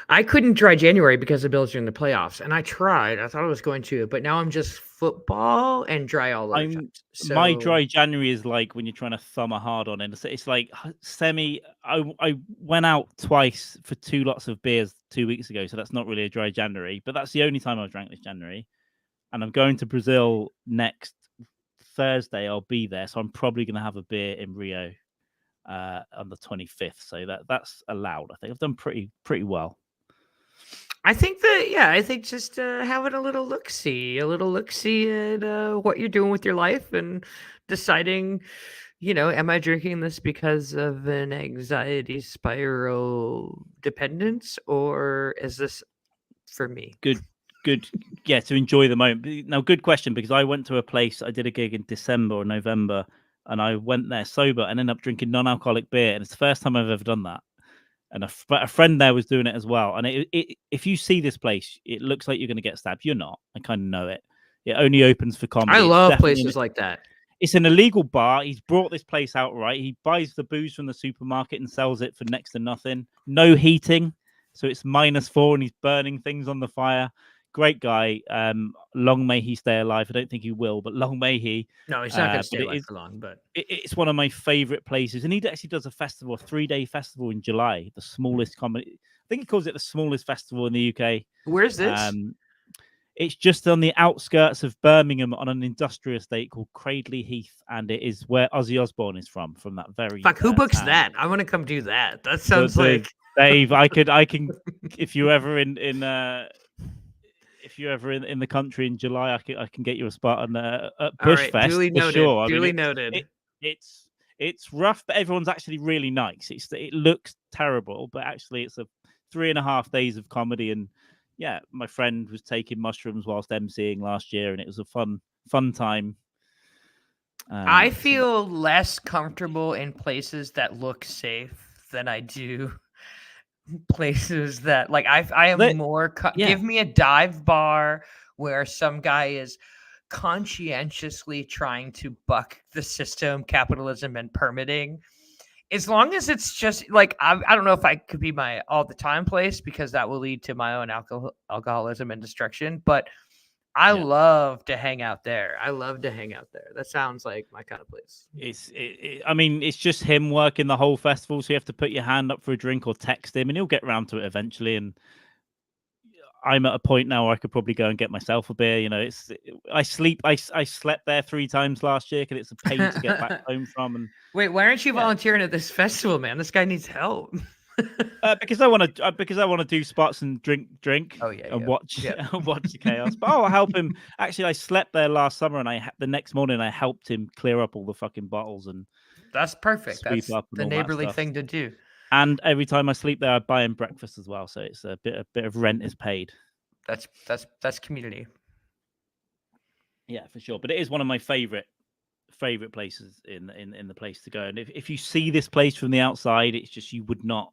I couldn't dry January because the Bills are in the playoffs, and I tried. I thought I was going to, but now I'm just football and dry all over. So... My dry January is like when you're trying to thumb a hard on it. It's like semi. I went out twice for 2 lots of beers 2 weeks ago, so that's not really a dry January. But that's the only time I've drank this January, and I'm going to Brazil next Thursday. I'll be there, so I'm probably going to have a beer in Rio on the 25th. So that's allowed. I think I've done pretty well. I think just having a little look-see at what you're doing with your life and deciding, am I drinking this because of an anxiety spiral dependence, or is this for me? Good. Yeah, to enjoy the moment. Now, good question, because I went to a place, I did a gig in December or November, and I went there sober and ended up drinking non-alcoholic beer, and it's the first time I've ever done that. And a friend there was doing it as well. And if you see this place, it looks like you're going to get stabbed. You're not. I kind of know it. It only opens for comedy. I love places like that. It's an illegal bar. He's brought this place out right. He buys the booze from the supermarket and sells it for next to nothing. No heating. So it's -4 and he's burning things on the fire. Great guy. Long may he stay alive. I don't think he will, but long may he. No, he's not going to stay alive for long. But it's one of my favorite places, and he actually does a festival, a 3-day festival in July. The smallest comedy. I think he calls it the smallest festival in the UK. Where's this? It's just on the outskirts of Birmingham on an industrial estate called Cradley Heath, and it is where Ozzy Osbourne is from that very. Fuck, who books that? I want to come do that. That sounds like Dave. I can if you're ever in the country in July, I can get you a spot on at Bushfest. Duly noted. Sure. Duly noted. It's rough, but everyone's actually really nice. It looks terrible, but actually it's a 3.5 days of comedy. And yeah, my friend was taking mushrooms whilst emceeing last year, and it was a fun time. I feel less comfortable in places that look safe than I do places that I am more give me a dive bar where some guy is conscientiously trying to buck the system, capitalism, and permitting. As long as it's just I don't know if I could be my all the time place, because that will lead to my own alcoholism and destruction, but I love to hang out there. That sounds like my kind of place. It's just him working the whole festival, so you have to put your hand up for a drink or text him, and he'll get around to it eventually. And I'm at a point now where I could probably go and get myself a beer. I slept there 3 times last year because it's a pain to get back home from. And wait, why aren't you volunteering at this festival, man? This guy needs help. Because I want to do spots and drink. Watch the chaos. But I'll help him. Actually, I slept there last summer, and the next morning I helped him clear up all the fucking bottles, and that's perfect. That's the neighborly thing to do. And every time I sleep there, I buy him breakfast as well. So it's a bit of rent is paid. That's community. Yeah, for sure. But it is one of my favorite places in the place to go. And if you see this place from the outside, it's just you would not.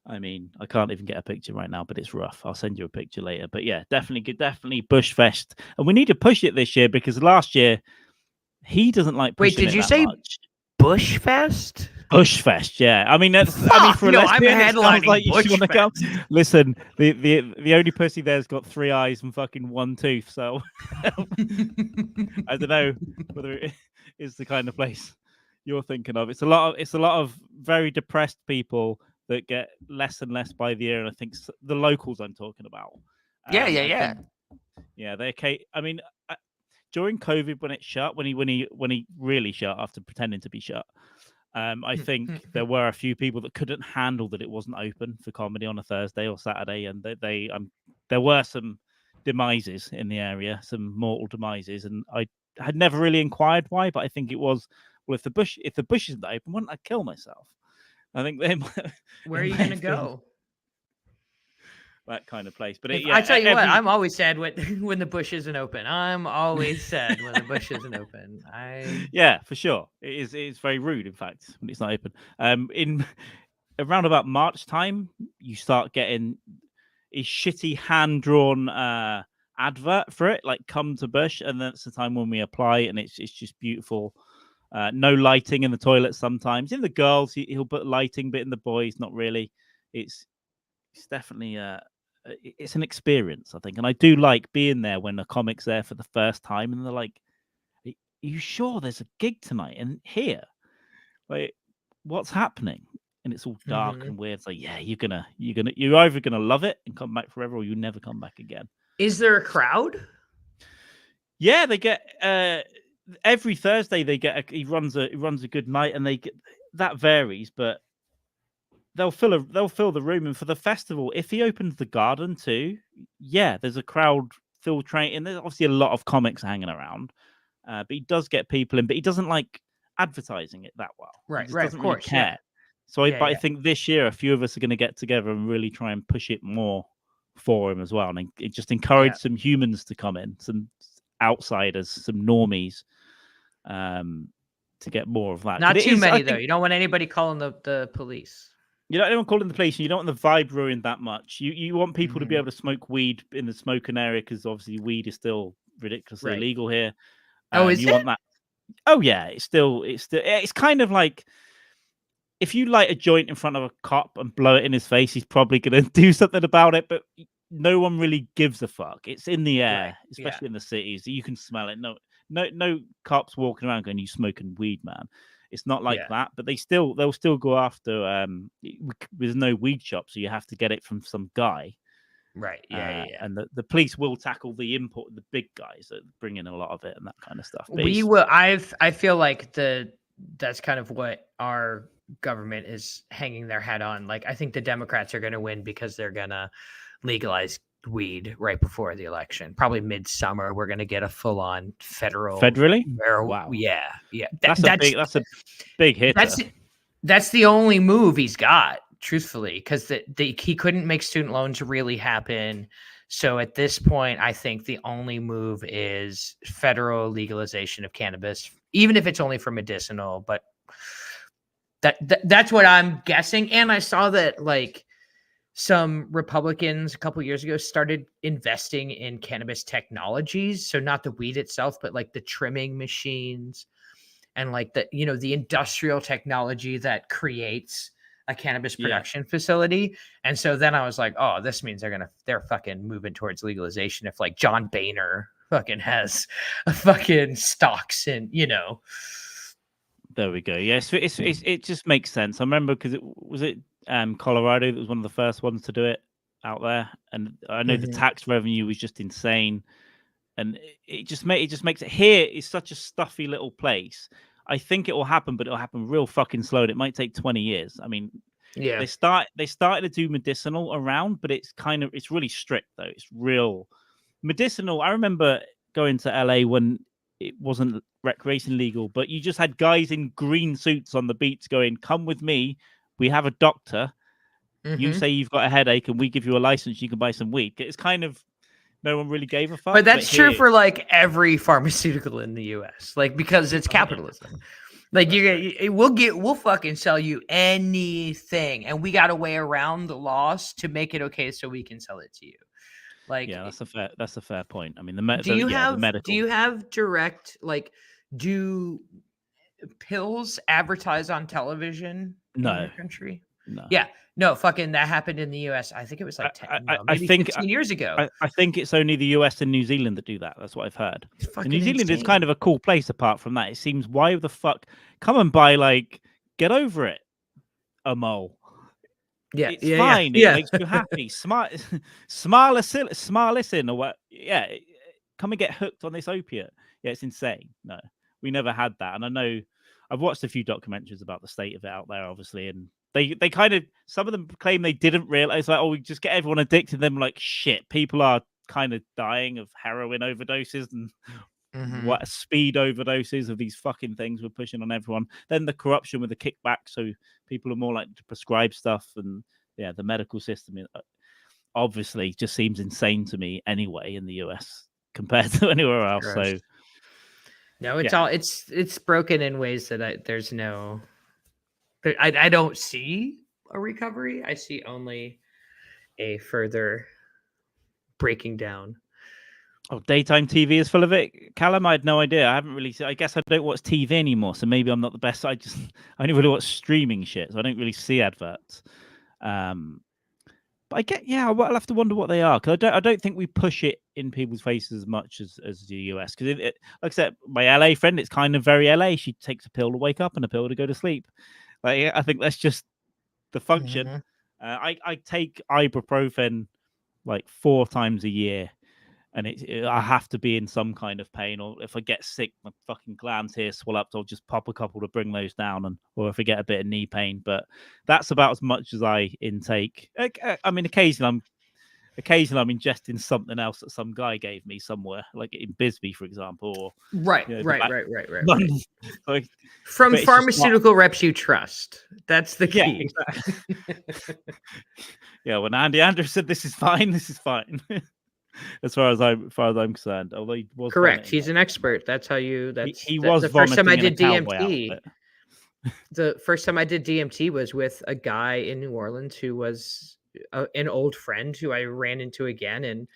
I mean, I can't even get a picture right now, but it's rough. I'll send you a picture later. But yeah, definitely Bushfest, and we need to push it this year because last year he doesn't like pushing. Wait, did you that say much. Bushfest? Bushfest, yeah. I mean, that's. I mean, for a lesbian, it sounds like you should want to come. Listen, the only pussy there's got 3 eyes and fucking 1 tooth. So I don't know whether it is the kind of place you're thinking of. It's a lot of very depressed people that get less and less by the year, and I think the locals I'm talking about. Yeah. Yeah, they. I mean, during COVID when it shut, when he really shut after pretending to be shut. I think there were a few people that couldn't handle that it wasn't open for comedy on a Thursday or Saturday, and there were some demises in the area, some mortal demises, and I had never really inquired why, but I think it was, well, if the bush isn't open, wouldn't I kill myself? I think they. Where are you going to go? That kind of place, but I tell you what, I'm always sad when the bush isn't open. I'm always sad when the bush isn't open. Yeah, for sure. It's very rude, in fact, when it's not open. In around about March time, you start getting a shitty hand drawn advert for it, like "Come to Bush," and that's the time when we apply, and it's just beautiful. No lighting in the toilet sometimes. In the girls, he'll put lighting, but in the boys, not really. It's definitely it's an experience, I think, and I do like being there when a comic's there for the first time, and they're like, "Are you sure there's a gig tonight and here? Like, what's happening?" And it's all dark and weird. It's like, yeah, you're either gonna love it and come back forever, or you never come back again. Is there a crowd? Yeah, they get every Thursday. They get he runs a good night, and they get that varies, but they'll fill the room. And for the festival, if he opens the garden too, yeah, there's a crowd filtrating. There's obviously a lot of comics hanging around, but he does get people in. But he doesn't like advertising it that well. Right, doesn't really care. Yeah. So I think this year a few of us are going to get together and really try and push it more for him as well, and it just encourage some humans to come in, some outsiders, some normies, to get more of that. Not too many though. You don't want anybody calling the police. You don't want calling the police. You don't want the vibe ruined that much. You want people to be able to smoke weed in the smoking area, because obviously weed is still ridiculously illegal here. Is you it? Want that? Oh yeah, it's kind of like if you light a joint in front of a cop and blow it in his face, he's probably going to do something about it. But no one really gives a fuck. It's in the air, especially in the cities. You can smell it. No cops walking around going, "You smoking weed, man." It's not like that, but they'll still go after. There's no weed shop, so you have to get it from some guy, right? Yeah. And the police will tackle the big guys that bring in a lot of it and that kind of stuff. But we will. I feel like that's kind of what our government is hanging their hat on. Like, I think the Democrats are going to win because they're going to legalize weed right before the election. Probably midsummer, we're going to get a full-on federally. Wow. Yeah. That's a big hit. That's the only move he's got, truthfully, because he couldn't make student loans really happen. So at this point, I think the only move is federal legalization of cannabis, even if it's only for medicinal. But that's what I'm guessing. And I saw that like some Republicans a couple of years ago started investing in cannabis technologies. So not the weed itself, but like the trimming machines and like the industrial technology that creates a cannabis production facility. And so then I was like, oh, this means they're fucking moving towards legalization. If like John Boehner fucking has a fucking stocks in, There we go. Yes, it just makes sense. I remember because it was Colorado that was one of the first ones to do it out there, and I know the tax revenue was just insane, and it just makes it here is such a stuffy little place. I think it will happen, but it'll happen real fucking slow. And it might take 20 years. I mean, they started to do medicinal around, but it's really strict though. It's real medicinal. I remember going to LA when it wasn't recreation legal, but you just had guys in green suits on the beach going, "Come with me. We have a doctor. You say you've got a headache, and we give you a license. You can buy some weed. It's kind of no one really gave a fuck. But that's true for like every pharmaceutical in the U.S. Like because it's capitalism. Like we'll fucking sell you anything, and we got a way around the laws to make it okay so we can sell it to you. Like that's a fair point. I mean, do you have direct do pills advertise on television in your country? No. Yeah. No, fucking that happened in the US. I think it was like 15 years ago. I think it's only the US and New Zealand that do that. That's what I've heard. And New Zealand insane. is kind of a cool place apart from that. It seems, why the fuck come and buy get over it, a mole. Yeah, it's fine. It makes you happy. Smarlicin or what? Yeah, come and get hooked on this opiate. Yeah, it's insane. No, we never had that. And I know I've watched a few documentaries about the state of it out there, obviously, and they kind of, some of them claim they didn't realize, like, oh, we just get everyone addicted. Them like shit. People are kind of dying of heroin overdoses and what speed overdoses of these fucking things we're pushing on everyone. Then the corruption with the kickback, so people are more likely to prescribe stuff, and the medical system obviously just seems insane to me anyway in the US compared to anywhere else. Gross. So no, it's broken in ways that there's no. I don't see a recovery. I see only a further breaking down. Oh, daytime TV is full of it. Callum, I had no idea. I haven't really seen. I guess I don't watch TV anymore, so maybe I'm not the best. I only really watch streaming shit, so I don't really see adverts. But I get, I'll have to wonder what they are, because I don't think we push it in people's faces as much as the US. Because like I said, my LA friend, it's kind of very LA. She takes a pill to wake up and a pill to go to sleep. Like, I think that's just the function. I take ibuprofen like 4 times a year, and I have to be in some kind of pain, or if I get sick, my fucking glands here swell up, so I'll just pop a couple to bring those down, or if I get a bit of knee pain. But that's about as much as I intake. I mean, occasionally I'm ingesting something else that some guy gave me somewhere, like in Bisbee, for example. Or, right. Like, from pharmaceutical reps you trust. That's the key. Yeah, exactly. When Andy Andrews said this is fine, this is fine. As far as I'm concerned, although he was correct, he's an expert. That's how you. He was the first time I did DMT. The first time I did DMT was with a guy in New Orleans who was an old friend who I ran into again, and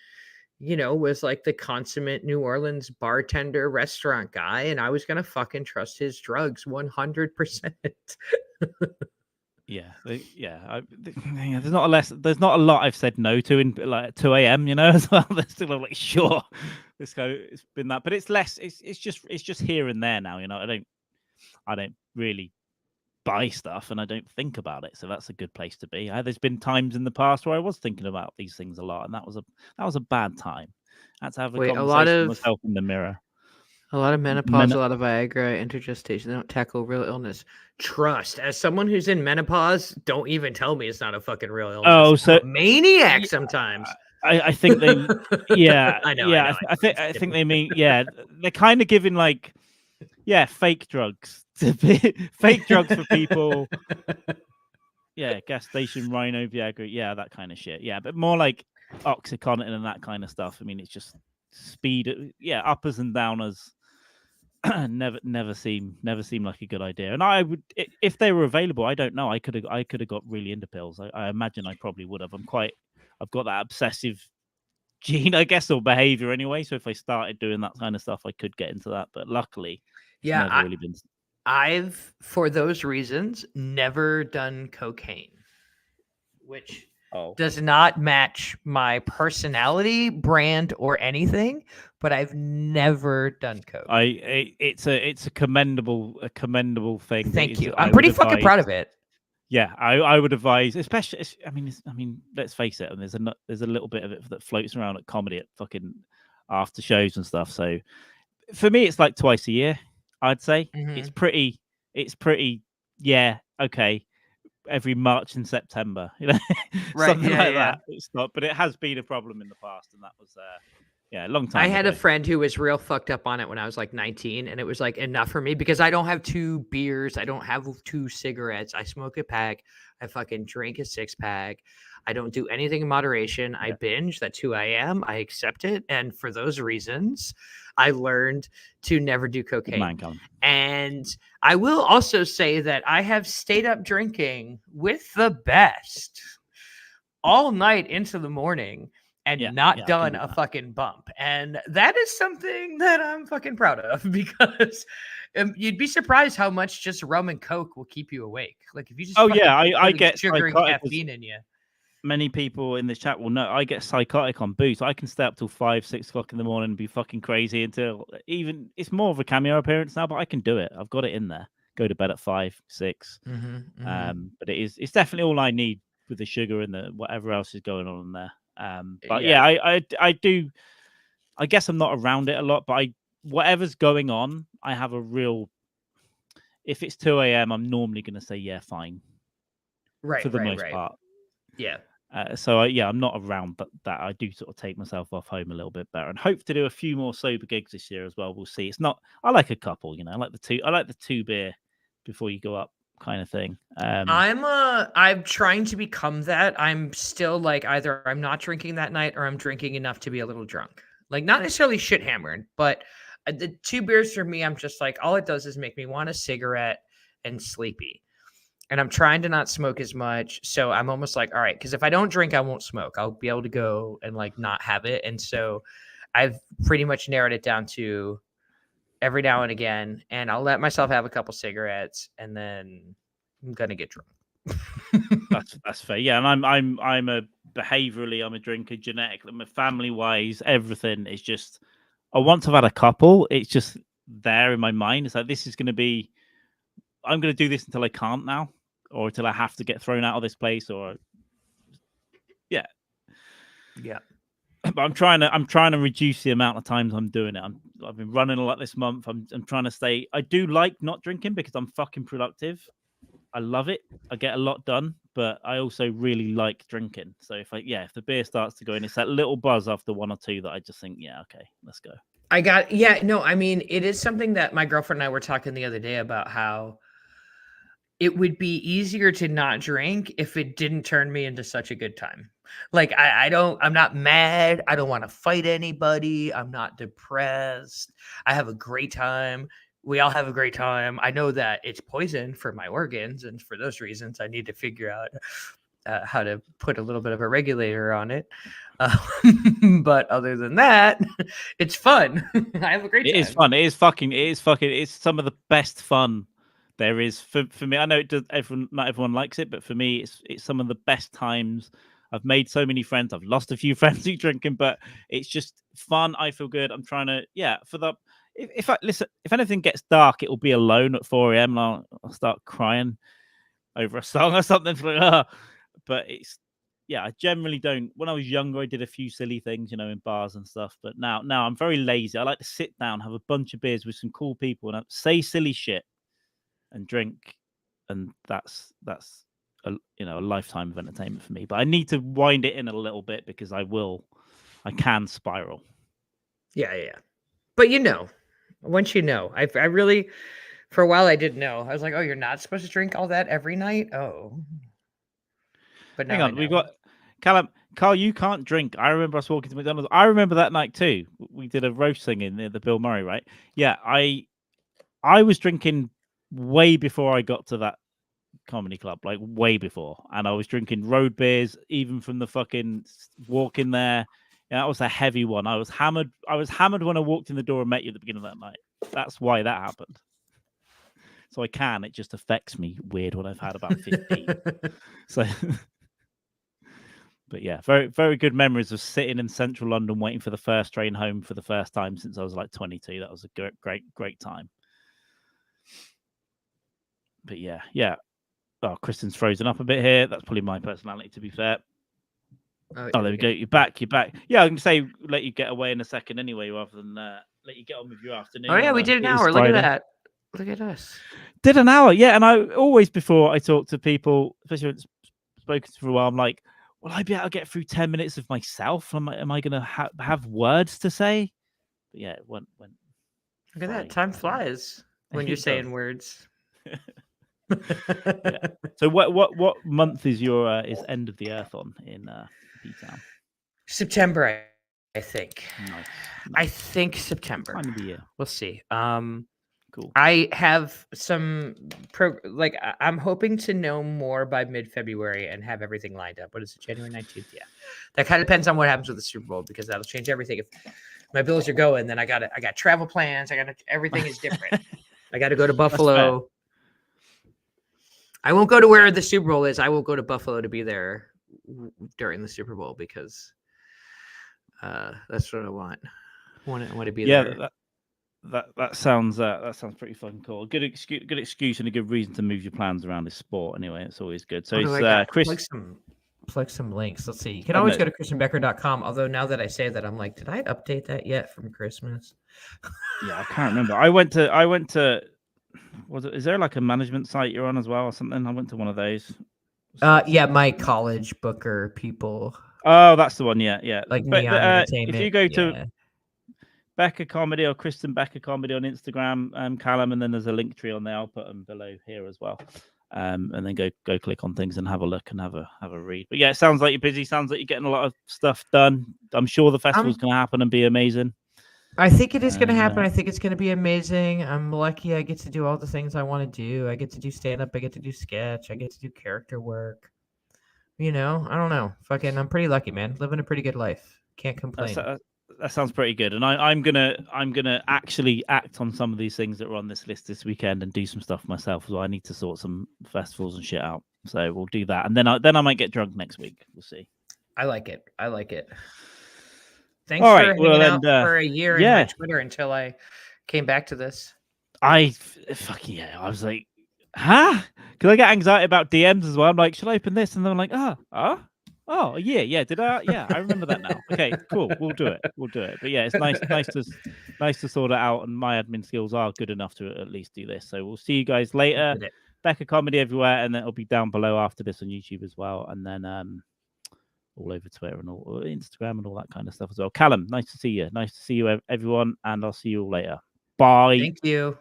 was like the consummate New Orleans bartender, restaurant guy, and I was gonna fucking trust his drugs 100%. There's not a lot I've said no to in like 2 a.m. as well. They're still like, sure, it's been that, but it's less. It's just here and there now. I don't really buy stuff, and I don't think about it. So that's a good place to be. There's been times in the past where I was thinking about these things a lot, and that was a bad time. I had to have a conversation with myself in the mirror. A lot of menopause, a lot of Viagra, intergestation. They don't tackle real illness. Trust. As someone who's in menopause, don't even tell me it's not a fucking real illness. Oh, so I'm a maniac sometimes. I think they. Yeah, I know. I think they mean. Yeah, they're kind of giving fake drugs fake drugs for people. Yeah, gas station, Rhino, Viagra. Yeah, that kind of shit. Yeah, but more like Oxycontin and that kind of stuff. I mean, it's just speed. Yeah, uppers and downers. never seem like a good idea. And I would, if they were available, I don't know. I could have got really into pills. I imagine I probably would have. I've got that obsessive gene, I guess, or behavior anyway. So if I started doing that kind of stuff, I could get into that. But luckily, never really been. I've, for those reasons, never done cocaine, which does not match my personality, brand, or anything. But I've never done coke. It's a commendable thing. Thank you. I'm pretty fucking proud of it. Yeah, I would advise, especially. I mean, let's face it. And there's a little bit of it that floats around at comedy at fucking after shows and stuff. So for me, it's like twice a year. I'd say it's pretty. Yeah, okay. Every March and September, right, something like that. It's not, but it has been a problem in the past, and that was Yeah, a long time I had ago. a friend who was real fucked up on it when I was like 19, and it was like enough for me because I don't have 2 beers, I don't have 2 cigarettes, I smoke a pack, I fucking drink a 6-pack. I don't do anything in moderation. I binge. That's who I am. I accept it. And for those reasons, I learned to never do cocaine. And I will also say that I have stayed up drinking with the best all night into the morning and not done a fucking bump. And that is something that I'm fucking proud of because you'd be surprised how much just rum and coke will keep you awake. Like if you just I get sugar and caffeine in you. Many people in the chat will know I get psychotic on booze. I can stay up till 5, 6 o'clock in the morning and be fucking crazy until even it's more of a cameo appearance now, but I can do it. I've got it in there. Go to bed at 5, 6. But it's definitely all I need with the sugar and the whatever else is going on in there. But I do. I guess I'm not around it a lot, but whatever's going on, I have a real. If it's 2 a.m., I'm normally going to say fine. Right, for the most part. Yeah. I'm not around that. I do sort of take myself off home a little bit better, and hope to do a few more sober gigs this year as well. We'll see. It's not. I like a couple, I like the 2 beer before you go up kind of thing. I'm trying to become that. I'm still like either I'm not drinking that night or I'm drinking enough to be a little drunk. Like not necessarily shit hammered, but the 2 beers for me, I'm just like all it does is make me want a cigarette and sleepy. And I'm trying to not smoke as much. So I'm almost like, all right, because if I don't drink, I won't smoke. I'll be able to go and like not have it. And so I've pretty much narrowed it down to every now and again. And I'll let myself have a couple cigarettes and then I'm going to get drunk. That's fair. Yeah. And I'm a behaviorally, I'm a drinker, genetically, family wise, everything is just, once I've had a couple, it's just there in my mind. It's like, this is going to be, I'm going to do this until I can't now. Or until I have to get thrown out of this place, or yeah. But I'm trying to reduce the amount of times I'm doing it. I've been running a lot this month. I'm trying to stay. I do like not drinking because I'm fucking productive. I love it. I get a lot done, but I also really like drinking. So if the beer starts to go in, it's that little buzz after 1 or 2 that I just think, okay, let's go. I mean, it is something that my girlfriend and I were talking the other day about how it would be easier to not drink if it didn't turn me into such a good time. Like I'm not mad. I don't want to fight anybody. I'm not depressed. I have a great time. We all have a great time. I know that it's poison for my organs. And for those reasons, I need to figure out how to put a little bit of a regulator on it. But other than that, it's fun. I have a great time. It is fun. It is it's some of the best fun there is for me. I know it does. Not everyone likes it, but for me, it's some of the best times. I've made so many friends. I've lost a few friends who drinking, but it's just fun. I feel good. I'm trying to if anything gets dark, it will be alone at 4 a.m. and I'll start crying over a song or something. But it's I generally don't. When I was younger, I did a few silly things, in bars and stuff. But now I'm very lazy. I like to sit down, have a bunch of beers with some cool people, and say silly shit and drink, and that's a lifetime of entertainment for me. But I need to wind it in a little bit because I can spiral. Yeah. But once I really, for a while I didn't know. I was like, oh, you're not supposed to drink all that every night? Oh. But now hang on, we've got Carl, you can't drink. I remember us walking to McDonald's. I remember that night too. We did a roast singing near the Bill Murray, right? Yeah, I was drinking way before I got to that comedy club, like way before. And I was drinking road beers, even from the fucking walk in there. Yeah, that was a heavy one. I was hammered when I walked in the door and met you at the beginning of that night. That's why that happened. So it just affects me weird when I've had about 15. So, but yeah, very, very good memories of sitting in central London waiting for the first train home for the first time since I was like 22. That was a great time. But yeah. Oh, Kristen's frozen up a bit here. That's probably my personality, to be fair. Oh, there we go. You're back. Yeah, I can say let you get away in a second anyway, rather than let you get on with your afternoon. Oh yeah, we did an hour. Look at that. Look at us. Did an hour, yeah. And I always, before I talk to people, especially when it's spoken to for a while, I'm like, will I be able to get through 10 minutes of myself? Am I going to have words to say? But yeah, it went. Look at that. Time flies when you're saying words. Yeah. So what month is your is End of the Earth on in P-Town? September, I think. Nice. I think September. Time of the year. We'll see. Cool. I have some I'm hoping to know more by mid-February and have everything lined up. What is it, January 19th? Yeah. That kind of depends on what happens with the Super Bowl, because that'll change everything. If my Bills are going, then I got travel plans. Everything is different. I got to go to Buffalo. I won't go to where the Super Bowl is. I will go to Buffalo to be there during the Super Bowl, because that's what I want. I want to be there. That sounds pretty fucking cool. Good excuse and a good reason to move your plans around this sport. Anyway, it's always good. So it's Chris. Plug some links. Let's see. You can always go to KristenBecker.com. Although now that I say that, I'm like, did I update that yet from Christmas? Yeah, I can't remember. I went to. Is there like a management site you're on as well or something? I went to one of those. Yeah, my college booker people. Oh, that's the one. Yeah. Like Neon Entertainment. If you go to Becker Comedy or Kristen Becker Comedy on Instagram, Callum, and then there's a link tree on there. I'll put them below here as well. And then go click on things and have a look and have a read. But yeah, it sounds like you're busy. Sounds like you're getting a lot of stuff done. I'm sure the festival's going to happen and be amazing. I think it is going to happen. I think it's going to be amazing. I'm lucky I get to do all the things I want to do. I get to do stand-up. I get to do sketch. I get to do character work. I don't know. Fucking, I'm pretty lucky, man. Living a pretty good life. Can't complain. That sounds pretty good. And I'm gonna actually act on some of these things that were on this list this weekend and do some stuff myself as well. I need to sort some festivals and shit out. So we'll do that. And then I might get drunk next week. We'll see. I like it. Thanks for hanging out for a year in my Twitter until I came back to this. I was like, huh? Because I get anxiety about DMs as well. I'm like, should I open this? And then I'm like, oh yeah. Did I? Yeah, I remember that now. Okay, cool. We'll do it. But yeah, it's nice to sort it out. And my admin skills are good enough to at least do this. So we'll see you guys later. Becker Comedy everywhere, and then it'll be down below after this on YouTube as well. And then all over Twitter and all Instagram and all that kind of stuff as well. Callum, nice to see you. Nice to see you, everyone, and I'll see you all later. Bye. Thank you.